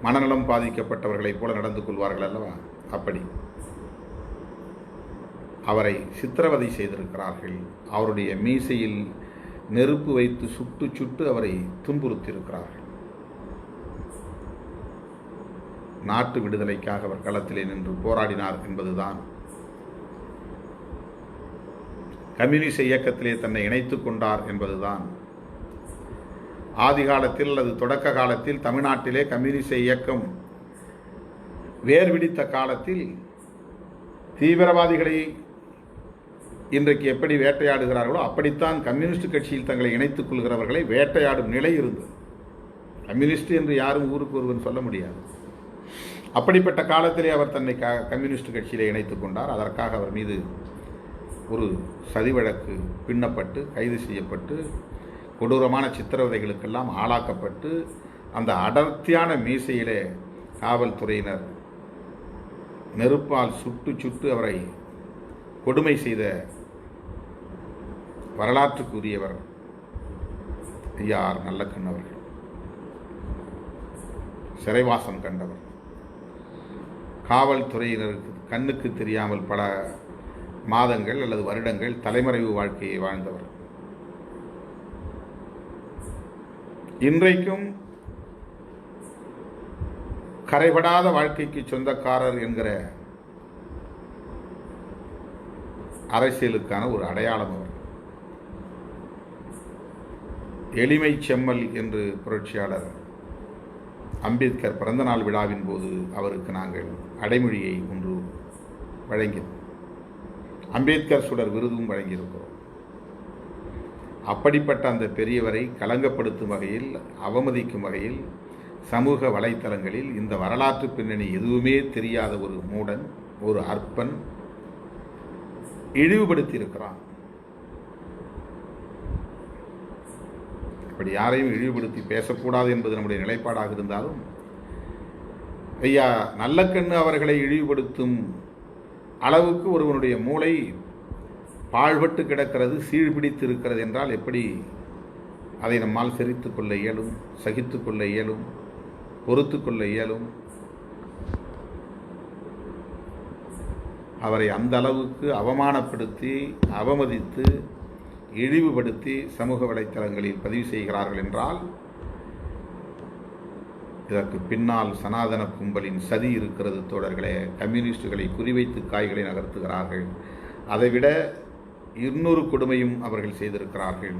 மனநலம் பாதிக்கப்பட்டவர்களைப் போல நடந்து கொள்வார்கள் அல்லவா, அப்படி அவரை சித்திரவதை செய்திருக்கிறார்கள். அவருடைய மீசையில் நெருப்பு வைத்து சுட்டு சுட்டு அவரை துன்புறுத்தியிருக்கிறார்கள். நாட்டு விடுதலைக்காக அவர் களத்திலே நின்று போராடினார் என்பதுதான். கம்யூனிச இயக்கத்திலே தன்னை இணைத்துக் கொண்டார் என்பதுதான். ஆதி காலத்தில் அல்லது தொடக்க காலத்தில் தமிழ்நாட்டிலே கம்யூனிச இயக்கம் வேர்விடித்த காலத்தில் தீவிரவாதிகளை இன்றைக்கு எப்படி வேட்டையாடுகிறார்களோ அப்படித்தான் கம்யூனிஸ்ட் கட்சியில் தங்களை இணைத்துக் கொள்கிறவர்களை வேட்டையாடும் நிலை இருந்தது. கம்யூனிஸ்ட் என்று யாரும் ஊருக்கு ஒருவன் சொல்ல முடியாது. அப்படிப்பட்ட காலத்திலே அவர் தன்னை கம்யூனிஸ்ட் கட்சியிலே இணைத்துக் கொண்டார். அதற்காக அவர் மீது ஒரு சதி வழக்கு பின்னப்பட்டு கைது செய்யப்பட்டு கொடூரமான சித்திரவதைகளுக்கெல்லாம் ஆளாக்கப்பட்டு அந்த அடர்த்தியான மீசையிலே காவல்துறையினர் நெருப்பால் சுட்டு சுட்டு அவரை கொடுமை செய்த வரலாற்றுக்குரியவர் ஐயா நல்லக்கண் அவர்கள். சிறைவாசம் கண்டவர், காவல்துறையினருக்கு கண்ணுக்கு தெரியாமல் பல மாதங்கள் அல்லது வருடங்கள் தலைமறைவு வாழ்க்கையை வாழ்ந்தவர். இன்றைக்கும் கரைபடாத வாழ்க்கைக்கு சொந்தக்காரர் என்கிற அரசியலுக்கான ஒரு அடையாளம் அவர். எளிமை செம்மல் என்று புரட்சியாளர் அம்பேத்கர் பிறந்தநாள் விழாவின் போது அவருக்கு நாங்கள் அடைமொழியை ஒன்று வழங்கி அம்பேத்கர் சுடர் விருதும் வழங்கியிருக்கிறோம். அப்படிப்பட்ட அந்த பெரியவரை களங்கப்படுத்தும் வகையில், அவமதிக்கும் வகையில் சமூக வலைத்தளங்களில் இந்த வரலாற்று பின்னணி எதுவுமே தெரியாத ஒரு மூடன், ஒரு அற்பன் இழிவுபடுத்தி இருக்கிறான். அப்படி யாரையும் இழிவுபடுத்தி பேசக்கூடாது என்பது நம்முடைய நிலைப்பாடாக இருந்தாலும், ஐயா நல்லக்கண்ணு அவர்களை இழிவுபடுத்தும் அளவுக்கு ஒருவனுடைய மூளை பாழ்பட்டு கிடக்கிறது, சீழ்பிடித்து இருக்கிறது என்றால் எப்படி அதை நம்மால் சிரித்து கொள்ள இயலும், சகித்து கொள்ள இயலும், பொறுத்து கொள்ள இயலும்? அவரை அந்த அளவுக்கு அவமானப்படுத்தி, அவமதித்து, இழிவுபடுத்தி சமூக வலைத்தளங்களில் பதிவு செய்கிறார்கள் என்றால் இதற்கு பின்னால் சனாதன கும்பலின் சதி இருக்கிறது தோழர்களே. கம்யூனிஸ்டுகளை குறிவைத்து காய்களை நகர்த்துகிறார்கள். அதைவிட இன்னொரு கொடுமையும் அவர்கள் செய்திருக்கிறார்கள்.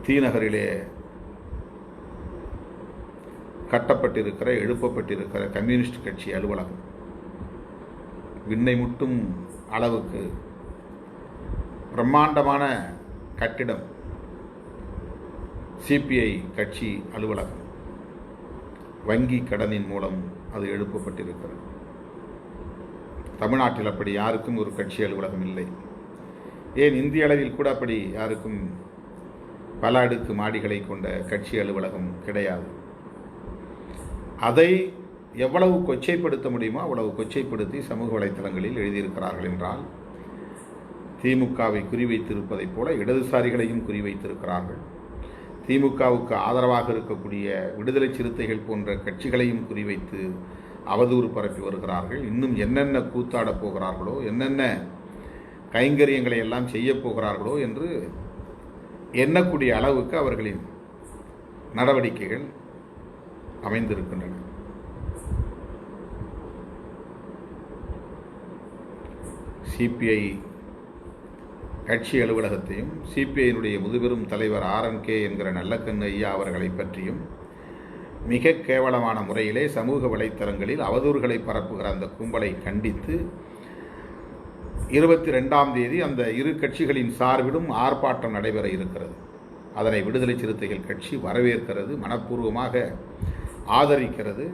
தீநகரிலே கட்டப்பட்டிருக்கிற, எழுப்பப்பட்டிருக்கிற கம்யூனிஸ்ட் கட்சி அலுவலகம் விண்ணை முட்டும் அளவுக்கு பிரம்மாண்டமான கட்டிடம், சிபிஐ கட்சி அலுவலகம், வங்கி கடனின் மூலம் அது எழுப்பப்பட்டிருக்கிறது. தமிழ்நாட்டில் அப்படி யாருக்கும் ஒரு கட்சி அலுவலகம் இல்லை. ஏன் இந்திய அளவில் கூட அப்படி யாருக்கும் பல அடுக்கு மாடிகளை கொண்ட கட்சி அலுவலகம் கிடையாது. அதை எவ்வளவு கொச்சைப்படுத்த முடியுமோ அவ்வளவு கொச்சைப்படுத்தி சமூக வலைத்தளங்களில் எழுதியிருக்கிறார்கள் என்றால், திமுகவை குறிவைத்திருப்பதைப் போல இடதுசாரிகளையும் குறிவைத்திருக்கிறார்கள். திமுகவுக்கு ஆதரவாக இருக்கக்கூடிய விடுதலை சிறுத்தைகள் போன்ற கட்சிகளையும் குறிவைத்து அவதூறு பரப்பி வருகிறார்கள். இன்னும் என்னென்ன கூத்தாடப் போகிறார்களோ, என்னென்ன கைங்கரியங்களை எல்லாம் செய்ய போகிறார்களோ என்று எண்ணக்கூடிய அளவுக்கு அவர்களின் நடவடிக்கைகள் அமைந்திருக்கின்றன. சிபிஐ கட்சி அலுவலகத்தையும், சிபிஐயினுடைய முதுபெரும் தலைவர் RNK என்கிற நல்லக்கண்ணு ஐயா அவர்களை பற்றியும் மிக கேவலமான முறையிலே சமூக வலைத்தளங்களில் அவதூறுகளை பரப்புகிற அந்த கும்பலை கண்டித்து 22ஆம் தேதி அந்த இரு கட்சிகளின் சார்பிலும் ஆர்ப்பாட்டம் நடைபெற இருக்கிறது. அதனை விடுதலை சிறுத்தைகள் கட்சி வரவேற்கிறது, மனப்பூர்வமாக ஆதரிக்கிறது.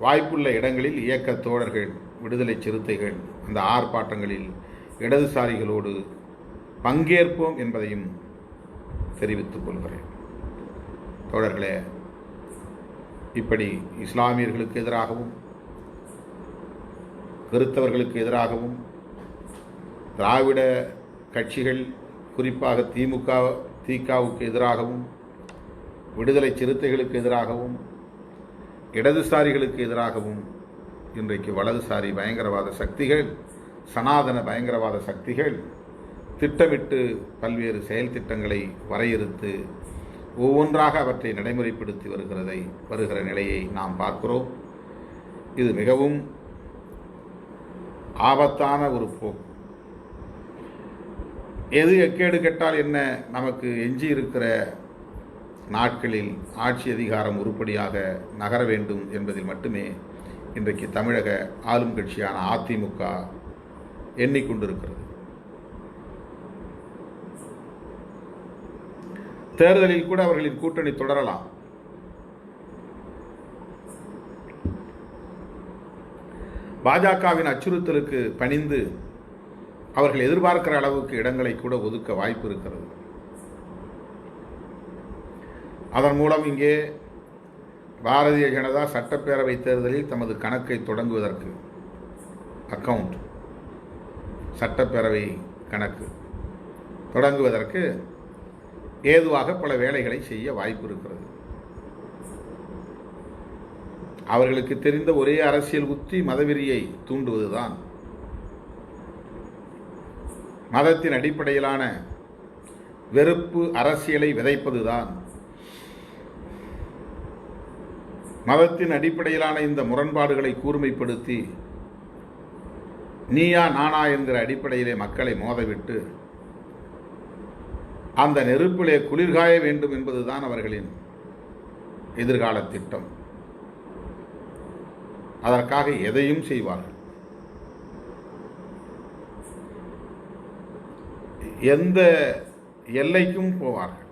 வாய்ப்புள்ள இடங்களில் இயக்க தோழர்கள், விடுதலை சிறுத்தைகள் அந்த ஆர்ப்பாட்டங்களில் இடதுசாரிகளோடு பங்கேற்போம் என்பதையும் தெரிவித்துக் கொள்கிறேன். தோழர்களே, இப்படி இஸ்லாமியர்களுக்கு எதிராகவும், கிறிஸ்தவர்களுக்கு எதிராகவும், திராவிட கட்சிகள் குறிப்பாக திமுகவுக்கு எதிராகவும், விடுதலை சிறுத்தைகளுக்கு எதிராகவும், இடதுசாரிகளுக்கு எதிராகவும் இன்றைக்கு வலதுசாரி பயங்கரவாத சக்திகள், சனாதன பயங்கரவாத சக்திகள் திட்டமிட்டு பல்வேறு செயல் திட்டங்களை வரையறுத்து ஒவ்வொன்றாக அவற்றை நடைமுறைப்படுத்தி வருகிற நிலையை நாம் பார்க்கிறோம். இது மிகவும் ஆபத்தான ஒரு போக்கு. எது எக்கேடு கெட்டால் என்ன, நமக்கு எஞ்சி இருக்கிற நாட்களில் ஆட்சி அதிகாரம் உருப்படியாக நகர வேண்டும் என்பதில் மட்டுமே இன்றைக்கு தமிழக ஆளும் கட்சியான அதிமுக எண்ணிக்கொண்டிருக்கிறது. தேர்தலில் கூட அவர்களின் கூட்டணி தொடரலாம். பாஜகவின் அச்சுறுத்தலுக்கு பணிந்து அவர்கள் எதிர்பார்க்கிற அளவுக்கு இடங்களை கூட ஒதுக்க வாய்ப்பு இருக்கிறது. அதன் மூலம் இங்கே பாரதிய ஜனதா சட்டப்பேரவை தேர்தலில் தமது கணக்கை தொடங்குவதற்கு, அக்கவுண்ட் சட்டப்பேரவை கணக்கு தொடங்குவதற்கு ஏதுவாக பல வேலைகளை செய்ய வாய்ப்பு இருக்கிறது. அவர்களுக்கு தெரிந்த ஒரே அரசியல் உத்தி மதவெறியை தூண்டுவதுதான். மதத்தின் அடிப்படையிலான வெறுப்பு அரசியலை விதைப்பதுதான். மதத்தின் அடிப்படையிலான இந்த முரண்பாடுகளை கூர்மைப்படுத்தி நீயா நானா என்கிற அடிப்படையிலே மக்களை மோதவிட்டு அந்த நெருப்பிலே குளிர்காய வேண்டும் என்பதுதான் அவர்களின் எதிர்கால திட்டம். அதற்காக எதையும் செய்வார்கள். எந்த எல்லைக்கும் போவார்கள்.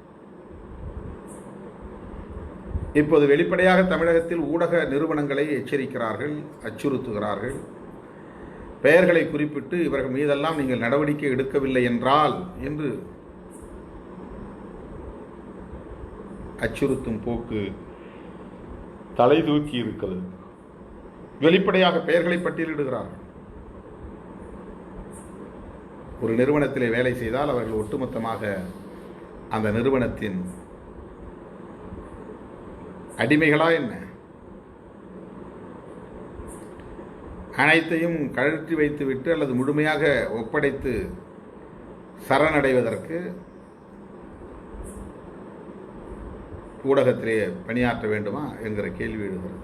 இப்போது வெளிப்படையாக தமிழகத்தில் ஊடக நிறுவனங்களை எச்சரிக்கிறார்கள், அச்சுறுத்துகிறார்கள். பெயர்களை குறிப்பிட்டு இவர்கள் மீதெல்லாம் நீங்கள் நடவடிக்கை எடுக்கவில்லை என்றால் என்று அச்சுறுத்தும் போக்கு தலை தூக்கி இருக்கிறது. வெளிப்படையாக பெயர்களை பட்டியலிடுகிறார்கள். ஒரு நிறுவனத்திலே வேலை செய்தால் அவர்கள் ஒட்டுமொத்தமாக அந்த நிறுவனத்தின் அடிமைகளா என்ன? அனைத்தையும் கழற்றி வைத்துவிட்டு அல்லது முழுமையாக ஒப்படைத்து சரணடைவதற்கு ஊடகத்திலே பணியாற்ற வேண்டுமா என்கிற கேள்வி எழுகிறது.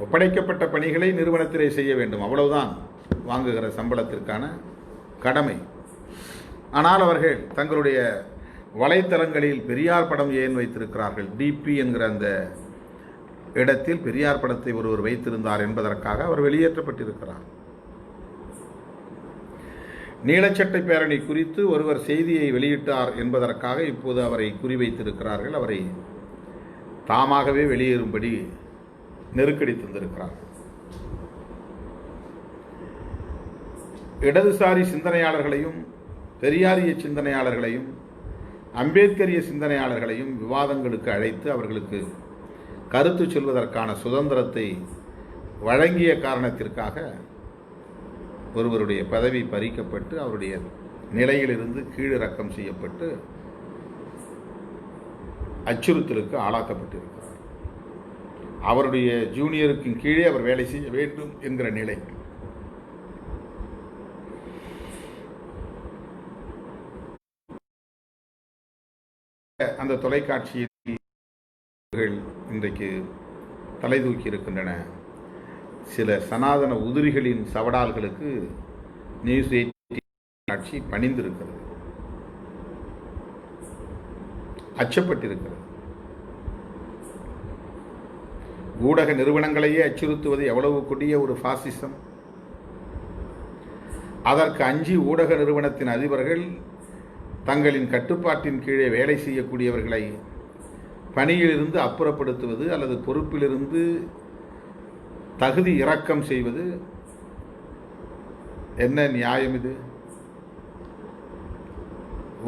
ஒப்படைக்கப்பட்ட பணிகளை நிறுவனத்திலே செய்ய வேண்டும், அவ்வளவுதான் வாங்குகிற சம்பளத்திற்கான கடமை. ஆனால் அவர்கள் தங்களுடைய வலைத்தளங்களில் பெரியார் படம் ஏன் வைத்திருக்கிறார்கள்? டிபி என்கிற அந்த இடத்தில் பெரியார் படத்தை ஒருவர் வைத்திருந்தார் என்பதற்காக அவர் வெளியேற்றப்பட்டிருக்கிறார். நீலச்சட்டை பேரணி குறித்து ஒருவர் செய்தியை வெளியிட்டார் என்பதற்காக இப்போது அவரை குறிவைத்திருக்கிறார்கள். அவரை தாமாகவே வெளியேறும்படி நெருக்கடி தந்திருக்கிறார்கள். இடதுசாரி சிந்தனையாளர்களையும் பெரியாரிய சிந்தனையாளர்களையும் அம்பேத்கரிய சிந்தனையாளர்களையும் விவாதங்களுக்கு அழைத்து அவர்களுக்கு கருத்து சொல்வதற்கான சுதந்திரத்தை வழங்கிய காரணத்திற்காக ஒருவருடைய பதவி பறிக்கப்பட்டு அவருடைய நிலையிலிருந்து கீழிறக்கம் செய்யப்பட்டு அச்சுறுத்தலுக்கு ஆளாக்கப்பட்டிருக்கிறார். அவருடைய ஜூனியருக்கு கீழே அவர் வேலை செய்ய வேண்டும் என்கிற நிலை. அந்த தொலைக்காட்சியில் இன்றைக்கு தலை தூக்கி இருக்கின்றன. சில சனாதன உதிரிகளின் சவடால்களுக்கு நியூஸ் 18 காட்சி பணிந்திருக்கிறது, அச்சப்பட்டிருக்கிறது. ஊடக நிறுவனங்களையே அச்சுறுத்துவது எவ்வளவு கொடிய ஒரு பாசிசம்! அதற்கு அஞ்சி ஊடக நிறுவனத்தின் அதிபர்கள் தங்களின் கட்டுப்பாட்டின் கீழே வேலை செய்யக்கூடியவர்களை பணியிலிருந்து அப்புறப்படுத்துவது அல்லது பொறுப்பிலிருந்து தகுதி இறக்கம் செய்வது என்ன நியாயம் இது?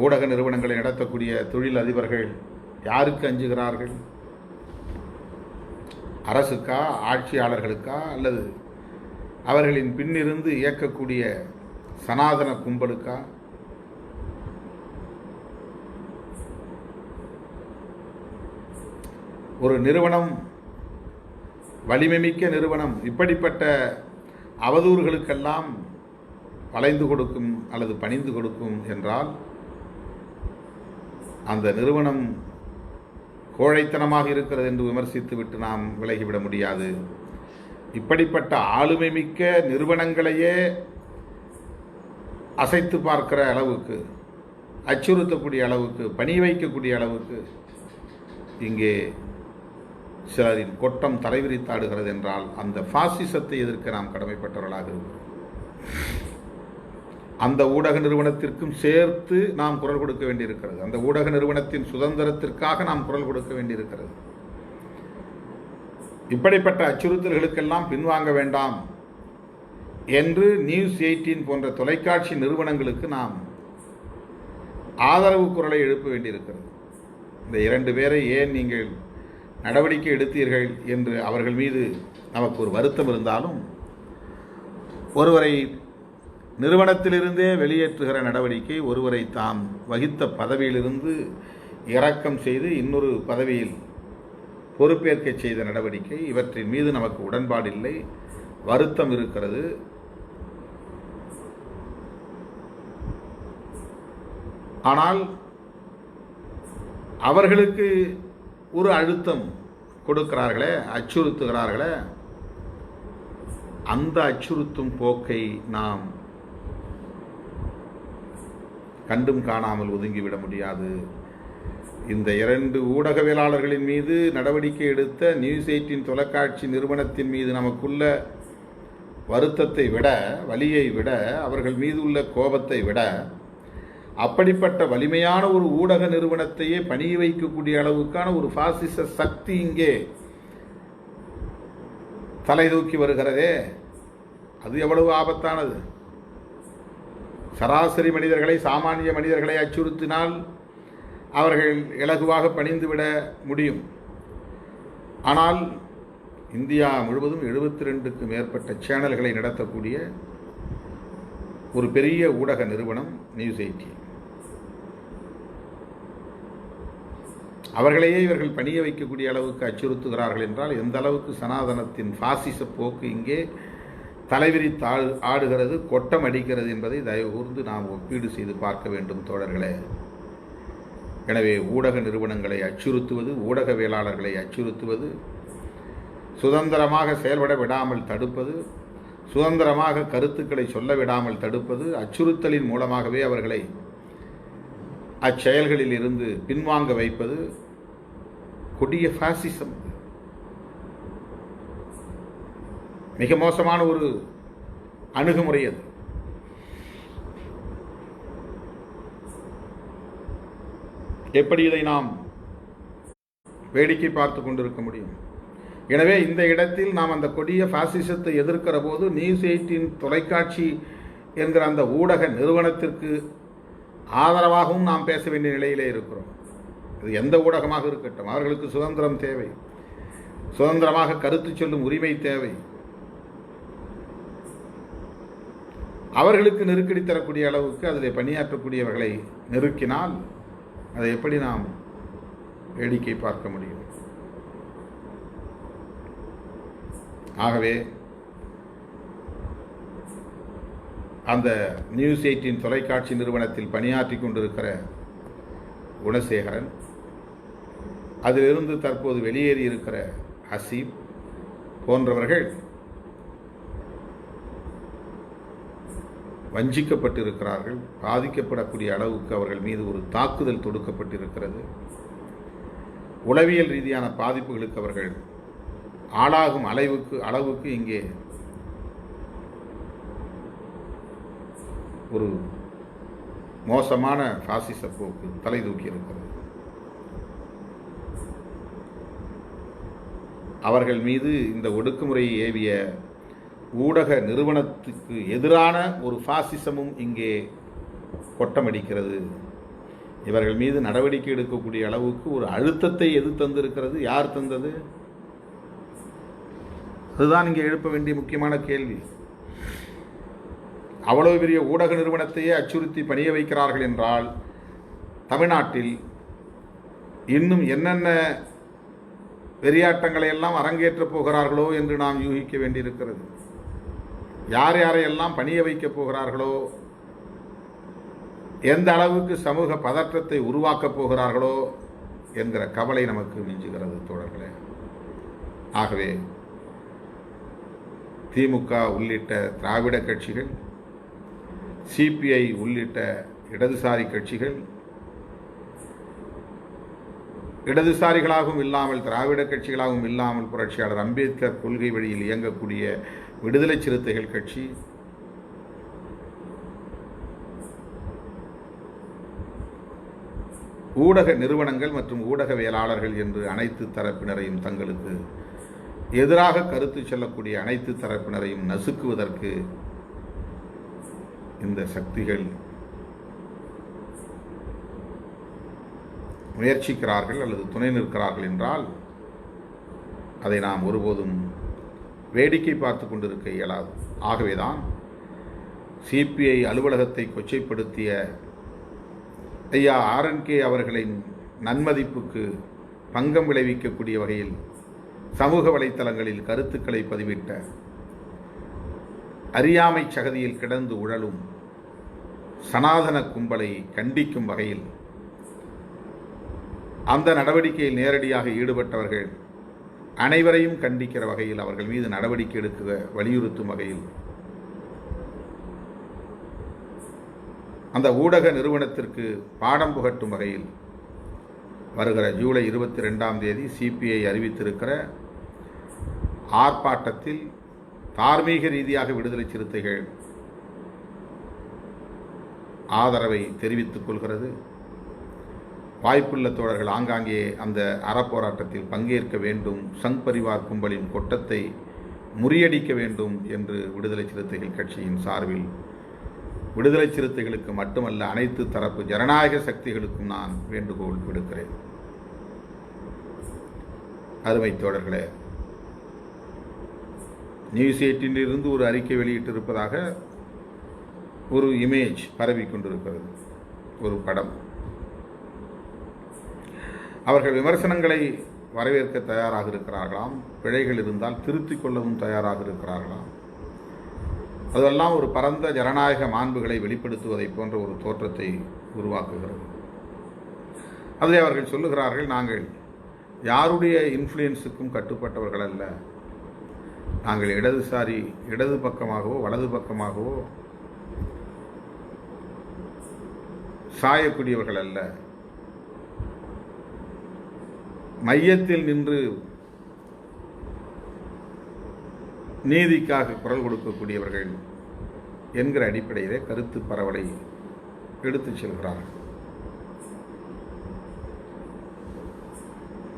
ஊடக நிறுவனங்களை நடத்தக்கூடிய தொழில் அதிபர்கள் யாருக்கு அஞ்சுகிறார்கள்? அரசுக்கா, ஆட்சியாளர்களுக்கா, அல்லது அவர்களின் பின்னிருந்து இயக்கக்கூடிய சனாதன கும்பலுக்கா? ஒரு நிறுவனம், வலிமைமிக்க நிறுவனம், இப்படிப்பட்ட அவதூறுகளுக்கெல்லாம் வளைந்து கொடுக்கும் அல்லது பணிந்து கொடுக்கும் என்றால் அந்த நிறுவனம் கோழைத்தனமாக இருக்கிறது என்று விமர்சித்துவிட்டு நாம் விலகிவிட முடியாது. இப்படிப்பட்ட ஆளுமை மிக்க நிறுவனங்களையே அசைத்து பார்க்கிற அளவுக்கு, அச்சுறுத்தக்கூடிய அளவுக்கு, பணி வைக்கக்கூடிய அளவுக்கு இங்கே சிலரின் கொட்டம் தலைவிரித்தாடுகிறது என்றால் அந்த பாசிசத்தை எதிர்க்க நாம் கடமைப்பட்டவர்களாக இருக்கிறோம். அந்த ஊடக நிறுவனத்திற்கும் சேர்த்து நாம் குரல் கொடுக்க வேண்டியிருக்கிறது. அந்த ஊடக நிறுவனத்தின் சுதந்திரத்திற்காக நாம் குரல் கொடுக்க வேண்டியிருக்கிறது. இப்படிப்பட்ட அச்சுறுத்தல்களுக்கெல்லாம் பின்வாங்க வேண்டாம் என்று நியூஸ் 18 போன்ற தொலைக்காட்சி நிறுவனங்களுக்கு நாம் ஆதரவு குரலை எழுப்ப வேண்டியிருக்கிறது. இந்த 2 பேரை ஏன் நீங்கள் நடவடிக்கை எடுத்தீர்கள் என்று அவர்கள் மீது நமக்கு ஒரு வருத்தம் இருந்தாலும், ஒருவரை நிறுவனத்திலிருந்தே வெளியேற்றுகிற நடவடிக்கை, ஒருவரை தாம் வகித்த பதவியிலிருந்து இறக்கம் செய்து இன்னொரு பதவியில் பொறுப்பேற்க செய்த நடவடிக்கை, இவற்றின் மீது நமக்கு உடன்பாடு இல்லை, வருத்தம் இருக்கிறது. ஆனால் அவர்களுக்கு ஒரு அழுத்தம் கொடுக்கிறார்களே, அச்சுறுத்துகிறார்களே, அந்த அச்சுறுத்தும் போக்கை நாம் கண்டும் காணாமல் ஒதுங்கிவிட முடியாது. இந்த 2 ஊடகவியலாளர்களின் மீது நடவடிக்கை எடுத்த நியூஸ் 18 தொலைக்காட்சி நிறுவனத்தின் மீது நமக்குள்ள வருத்தத்தை விட, வலியை விட, அவர்கள் மீது உள்ள கோபத்தை விட, அப்படிப்பட்ட வலிமையான ஒரு ஊடக நிறுவனத்தையே பணிய வைக்கக்கூடிய அளவுக்கான ஒரு பாசிச சக்தி இங்கே தலை தூக்கி வருகிறதே, அது எவ்வளவு ஆபத்தானது. சராசரி மனிதர்களை, சாமானிய மனிதர்களை அச்சுறுத்தினால் அவர்கள் இலகுவாக பணிந்துவிட முடியும். ஆனால் இந்தியா முழுவதும் 72க்கும் மேற்பட்ட சேனல்களை நடத்தக்கூடிய ஒரு பெரிய ஊடக நிறுவனம் நியூஸ் 18. அவர்களையே இவர்கள் பணிய வைக்கக்கூடிய அளவுக்கு அச்சுறுத்துகிறார்கள் என்றால் எந்த அளவுக்கு சனாதனத்தின் பாசிச போக்கு இங்கே தலைவிரித்து ஆடுகிறது, கொட்டம் அடிக்கிறது என்பதை தயவு கூர்ந்து நாம் ஒப்பீடு செய்து பார்க்க வேண்டும் தோழர்களே. எனவே ஊடக நிறுவனங்களை அச்சுறுத்துவது, ஊடகவியலாளர்களை அச்சுறுத்துவது, சுதந்திரமாக செயல்பட விடாமல் தடுப்பது, சுதந்திரமாக கருத்துக்களை சொல்ல விடாமல் தடுப்பது, அச்சுறுத்தலின் மூலமாகவே அவர்களை அச்செயல்களில் இருந்து பின்வாங்க வைப்பது கொடிய பாசிசம். மிக மோசமான ஒரு அணுகுமுறை அது. எப்படி இதை நாம் வேடிக்கை பார்த்து கொண்டிருக்க முடியும்? எனவே இந்த இடத்தில் நாம் அந்த கொடிய பாசிசத்தை எதிர்க்கிற போது நியூஸ் 18 தொலைக்காட்சி என்கிற அந்த ஊடக நிறுவனத்திற்கு ஆதரவாகவும் நாம் பேச வேண்டிய நிலையிலே இருக்கிறோம். இது எந்த ஊடகமாக இருக்கட்டும், அவர்களுக்கு சுதந்திரம் தேவை, சுதந்திரமாக கருத்து சொல்லும் உரிமை தேவை. அவர்களுக்கு நெருக்கடி தரக்கூடிய அளவுக்கு அதில் பணியாற்றக்கூடியவர்களை நெருக்கினால் அதை எப்படி நாம் வேடிக்கை பார்க்க முடியும்? ஆகவே அந்த நியூஸ் 18 தொலைக்காட்சி நிறுவனத்தில் பணியாற்றி கொண்டிருக்கிற குணசேகரன், அதிலிருந்து தற்போது வெளியேறி இருக்கிற ஹசீப் போன்றவர்கள் வஞ்சிக்கப்பட்டிருக்கிறார்கள். பாதிக்கப்படக்கூடிய அளவுக்கு அவர்கள் மீது ஒரு தாக்குதல் தொடுக்கப்பட்டிருக்கிறது. உளவியல் ரீதியான பாதிப்புகளுக்கு அவர்கள் ஆளாகும் அளவுக்கு இங்கே ஒரு மோசமான பாசிச போக்கு தலை தூக்கி இருக்கிறது. அவர்கள் மீது இந்த ஒடுக்குமுறையை ஏவிய ஊடக நிறுவனத்துக்கு எதிரான ஒரு பாசிசமும் இங்கே கொட்டமடிக்கிறது. இவர்கள் மீது நடவடிக்கை எடுக்கக்கூடிய அளவுக்கு ஒரு அழுத்தத்தை எது தந்திருக்கிறது? யார் தந்தது? அதுதான் இங்கே எழுப்ப வேண்டிய முக்கியமான கேள்வி. அவ்வளவு பெரிய ஊடக நிறுவனத்தையே அச்சுறுத்தி பணிய வைக்கிறார்கள் என்றால் தமிழ்நாட்டில் இன்னும் என்னென்ன வெறியாட்டங்களை எல்லாம் அரங்கேற்றப் போகிறார்களோ என்று நாம் யூகிக்க வேண்டியிருக்கிறது. யார் யாரையெல்லாம் பணிய வைக்கப் போகிறார்களோ, எந்த அளவுக்கு சமூக பதற்றத்தை உருவாக்கப் போகிறார்களோ என்கிற கவலை நமக்கு மிஞ்சுகிறது தோழர்களே. ஆகவே திமுக உள்ளிட்ட திராவிட கட்சிகள், சிபிஐ உள்ளிட்ட இடதுசாரி கட்சிகள், இடதுசாரிகளாகவும் இல்லாமல் திராவிட கட்சிகளாகவும் இல்லாமல் புரட்சியாளர் அம்பேத்கர் கொள்கை வழியில் இயங்கக்கூடிய விடுதலை சிறுத்தைகள் கட்சி, ஊடக நிறுவனங்கள் மற்றும் ஊடகவியலாளர்கள் என்று அனைத்து தரப்பினரையும் தங்களுக்கு எதிராக கருத்து சொல்லக்கூடிய அனைத்து தரப்பினரையும் நசுக்குவதற்கு இந்த சக்திகள் முயற்சிக்கிறார்கள் அல்லது துணை நிற்கிறார்கள் என்றால் அதை நாம் ஒருபோதும் வேடிக்கை பார்த்து கொண்டிருக்க இயலாது. ஆகவேதான் சிபிஐ அலுவலகத்தை கொச்சைப்படுத்திய ஐயா RNK அவர்களின் நன்மதிப்புக்கு பங்கம் விளைவிக்கக்கூடிய வகையில் சமூக வலைத்தளங்களில் கருத்துக்களை பதிவிட்ட அறியாமை சகதியில் கிடந்து உழலும் சனாதன கும்பலை கண்டிக்கும் வகையில் அந்த நடவடிக்கையில் நேரடியாக ஈடுபட்டவர்கள் அனைவரையும் கண்டிக்கிற வகையில் அவர்கள் மீது நடவடிக்கை எடுக்க வலியுறுத்தும் வகையில் அந்த ஊடக நிறுவனத்திற்கு பாடம் புகட்டும் வகையில் வருகிற ஜூலை 22ஆம் தேதி சிபிஐ அறிவித்திருக்கிற ஆர்ப்பாட்டத்தில் தார்மீக ரீதியாக விடுதலை சிறுத்தைகள் ஆதரவை தெரிவித்துக் கொள்கிறது. வாய்ப்புள்ள தோழர்கள் ஆங்காங்கே அந்த அறப்போராட்டத்தில் பங்கேற்க வேண்டும், சங் பரிவார் கும்பலின் கொட்டத்தை முறியடிக்க வேண்டும் என்று விடுதலை சிறுத்தைகள் கட்சியின் சார்பில் விடுதலை சிறுத்தைகளுக்கு மட்டுமல்ல அனைத்து தரப்பு ஜனநாயக சக்திகளுக்கும் நான் வேண்டுகோள் விடுக்கிறேன். அருமை தோழர்களே, நியூஸ் 18 ஒரு அறிக்கை வெளியிட்டிருப்பதாக ஒரு இமேஜ் பரவி கொண்டிருக்கிறது, ஒரு படம். அவர்கள் விமர்சனங்களை வரவேற்க தயாராக இருக்கிறார்களாம், பிழைகள் இருந்தால் திருத்திக் கொள்ளவும் தயாராக இருக்கிறார்களாம். அதெல்லாம் ஒரு பரந்த ஜனநாயக மாண்புகளை வெளிப்படுத்துவதை போன்ற ஒரு தோற்றத்தை உருவாக்குகிறது. அதில் அவர்கள் சொல்லுகிறார்கள், நாங்கள் யாருடைய இன்ஃப்ளூயன்ஸுக்கும் கட்டுப்பட்டவர்கள் அல்ல, நாங்கள் இடதுசாரி இடது பக்கமாகவோ வலது பக்கமாகவோ சாயக்கூடியவர்கள் அல்ல, மையத்தில் நின்று நீதிக்காக குரல் கொடுக்கக்கூடியவர்கள் என்கிற அடிப்படையிலே கருத்து பரவலை எடுத்துச் செல்கிறார்கள்.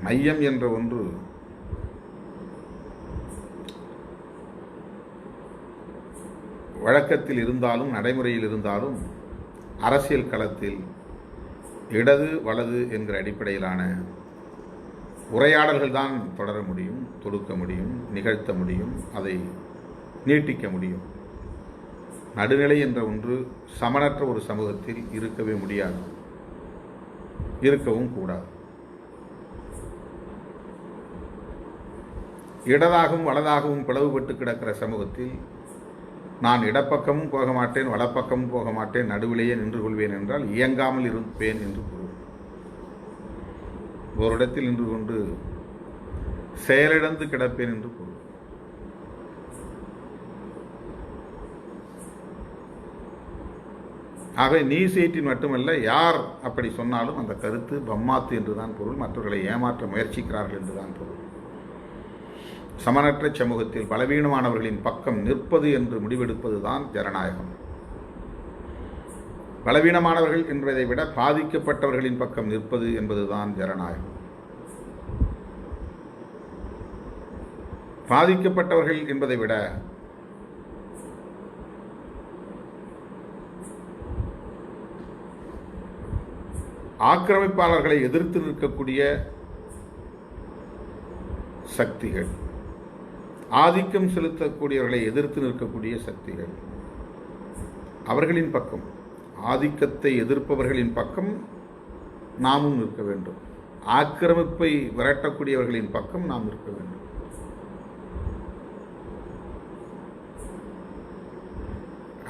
மையம் என்ற ஒன்று வழக்கத்தில் இருந்தாலும் நடைமுறையில் இருந்தாலும் அரசியல் களத்தில் இடது வலது என்கிற அடிப்படையிலான உரையாடல்கள் தான் தொடர முடியும், தொடுக்க முடியும், நிகழ்த்த முடியும், அதை நீட்டிக்க முடியும். நடுநிலை என்ற ஒன்று சமனற்ற ஒரு சமூகத்தில் இருக்கவே முடியாது, இருக்கவும் கூடாது. இடதாகவும் வலதாகவும் பிளவுபட்டு கிடக்கிற சமூகத்தில் நான் இடப்பக்கமும் போக மாட்டேன், வலப்பக்கமும் போக மாட்டேன், நடுவிலேயே நின்று கொள்வேன் என்றால் இயங்காமல் இருப்பேன் என்று பொருள். ஒரு இடத்தில் நின்று கொண்டு செயலிழந்து கிடப்பேன் என்று பொருள். ஆகவே நியூஸ் 18 மட்டுமல்ல, யார் அப்படி சொன்னாலும் அந்த கருத்து பம்மாத்து என்றுதான் பொருள், மற்றவர்களை ஏமாற்ற முயற்சிக்கிறார்கள் என்றுதான் பொருள். சமனற்ற சமூகத்தில் பலவீனமானவர்களின் பக்கம் நிற்பது என்று முடிவெடுப்பதுதான் ஜனநாயகம். பலவீனமானவர்கள் என்பதை விட பாதிக்கப்பட்டவர்களின் பக்கம் நிற்பது என்பதுதான் ஜனநாயகம். பாதிக்கப்பட்டவர்கள் என்பதை விட ஆக்கிரமிப்பாளர்களை எதிர்த்து நிற்கக்கூடிய சக்திகள், ஆதிக்கம் செலுத்தக்கூடியவர்களை எதிர்த்து நிற்கக்கூடிய சக்திகள், அவர்களின் பக்கம், ஆதிக்கத்தை எதிர்ப்பவர்களின் பக்கம் நாமும் நிற்க வேண்டும். ஆக்கிரமிப்பை விரட்டக்கூடியவர்களின் பக்கம் நாம் நிற்க வேண்டும்.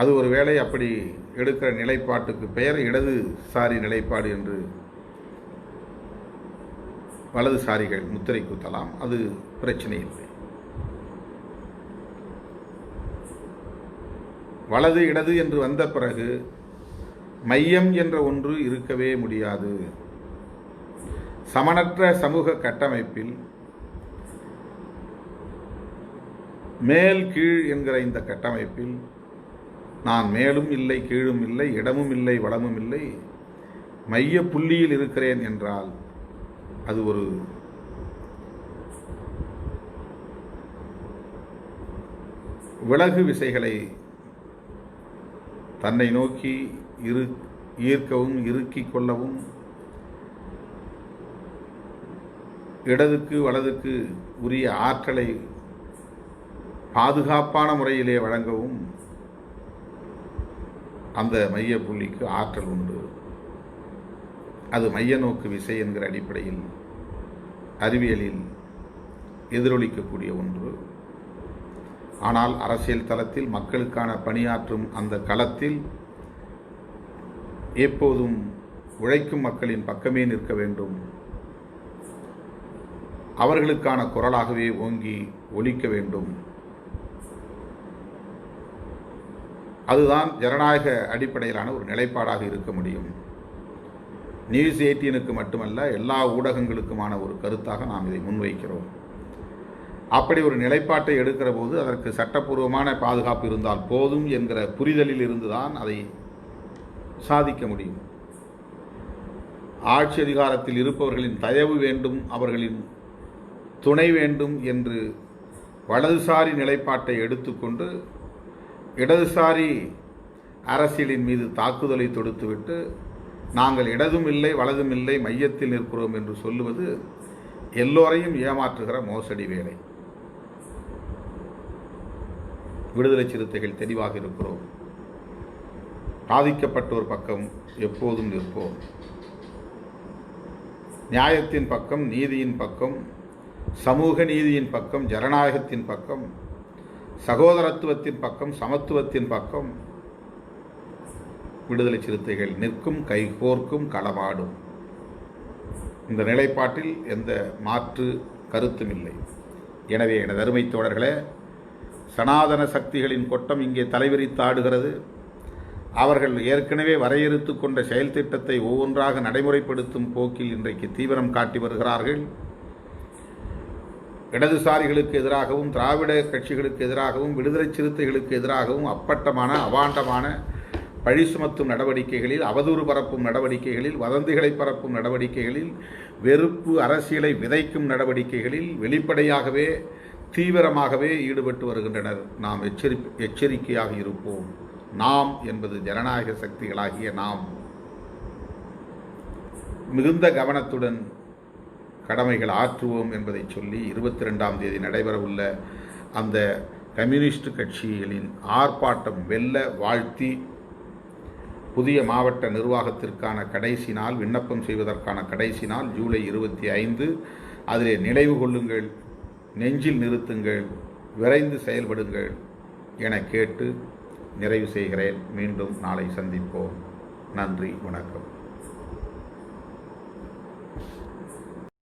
அது ஒரு வேளை அப்படி எடுக்கிற நிலைப்பாட்டுக்கு பெயர் இடதுசாரி நிலைப்பாடு என்று வலதுசாரிகள் முத்திரை குத்தலாம், அது பிரச்சனை இல்லை. வலது இடது என்று வந்த பிறகு மையம் என்ற ஒன்று இருக்கவே முடியாது. சமனற்ற சமூக கட்டமைப்பில் மேல் கீழ் என்கிற இந்த கட்டமைப்பில் நான் மேலும் இல்லை, கீழும் இல்லை, இடமும் இல்லை, வளமும் இல்லை, மைய புள்ளியில் இருக்கிறேன் என்றால் அது ஒரு விலகு விசைகளை தன்னை நோக்கி ஈர்க்கவும் இறுக்கிக் கொள்ளவும், இடதுக்கு வலதுக்கு உரிய ஆற்றலை பாதுகாப்பான முறையிலே வழங்கவும் அந்த மைய புள்ளிக்கு ஆற்றல் உண்டு. அது மைய நோக்கு விசை என்கிற அடிப்படையில் அறிவியலில் எதிரொலிக்கக்கூடிய ஒன்று. ஆனால் அரசியல் தளத்தில் மக்களுக்கான பணியாற்றும் அந்த களத்தில் எப்போதும் உழைக்கும் மக்களின் பக்கமே நிற்க வேண்டும், அவர்களுக்கான குரலாகவே ஓங்கி ஒலிக்க வேண்டும். அதுதான் ஜனநாயக அடிப்படையிலான ஒரு நிலைப்பாடாக இருக்க முடியும். நியூஸ் 18க்கு மட்டுமல்ல, எல்லா ஊடகங்களுக்குமான ஒரு கருத்தாக நாம் இதை முன்வைக்கிறோம். அப்படி ஒரு நிலைப்பாட்டை எடுக்கிற போது அதற்கு சட்டப்பூர்வமான பாதுகாப்பு இருந்தால் போதும் என்கிற புரிதலில் இருந்துதான் அதை சாதிக்க முடியும். ஆட்சி அதிகாரத்தில் இருப்பவர்களின் தயவு வேண்டும், அவர்களின் துணை வேண்டும் என்று வலதுசாரி நிலைப்பாட்டை எடுத்துக்கொண்டு இடதுசாரி அரசியலின் மீது தாக்குதலை தொடுத்துவிட்டு நாங்கள் இடதும் இல்லை வலதும் இல்லை மையத்தில் நிற்கிறோம் என்று சொல்லுவது எல்லோரையும் ஏமாற்றுகிற மோசடி வேலை. விடுதலை சிறுத்தைகள் தெளிவாக இருக்கிறோம். பாதிக்கப்பட்டோர் பக்கம் எப்போதும் நிற்போம். நியாயத்தின் பக்கம், நீதியின் பக்கம், சமூக நீதியின் பக்கம், ஜனநாயகத்தின் பக்கம், சகோதரத்துவத்தின் பக்கம், சமத்துவத்தின் பக்கம் விடுதலை சிறுத்தைகள் நிற்கும், கைகோர்க்கும், களமாடும். இந்த நிலைப்பாட்டில் எந்த மாற்று கருத்தும் இல்லை. எனவே எனது அருமை தோழர்களே, சனாதன சக்திகளின் கொட்டம் இங்கே தலைவிரித்து ஆடுகிறது. அவர்கள் ஏற்கனவே வரையறுத்து கொண்ட செயல் திட்டத்தை ஒவ்வொன்றாக நடைமுறைப்படுத்தும் போக்கில் இன்றைக்கு தீவிரம் காட்டி வருகிறார்கள். இடதுசாரிகளுக்கு எதிராகவும், திராவிட கட்சிகளுக்கு எதிராகவும், விடுதலை சிறுத்தைகளுக்கு எதிராகவும் அப்பட்டமான அவாண்டமான பழி சுமத்தும் நடவடிக்கைகளில், அவதூறு பரப்பும் நடவடிக்கைகளில், வதந்திகளை பரப்பும் நடவடிக்கைகளில், வெறுப்பு அரசியலை விதைக்கும் நடவடிக்கைகளில் வெளிப்படையாகவே தீவிரமாகவே ஈடுபட்டு வருகின்றனர். நாம் எச்சரிக்கையாக இருப்போம். நாம் என்பது ஜனநாயக சக்திகளாகிய நாம் மிகுந்த கவனத்துடன் கடமைகள் ஆற்றுவோம் என்பதை சொல்லி 22ஆம் தேதி நடைபெறவுள்ள அந்த கம்யூனிஸ்ட் கட்சிகளின் ஆர்ப்பாட்டம் வெல்ல வாழ்த்தி, புதிய மாவட்ட நிர்வாகத்திற்கான கடைசி நாள், விண்ணப்பம் செய்வதற்கான கடைசி நாள் ஜூலை 25. அதிலே நினைவு கொள்ளுங்கள், நெஞ்சில் நிறுத்துங்கள், விரைந்து செயல்படுங்கள் என கேட்டு நிறைவு செய்கிறேன். மீண்டும் நாளை சந்திப்போம். நன்றி, வணக்கம்.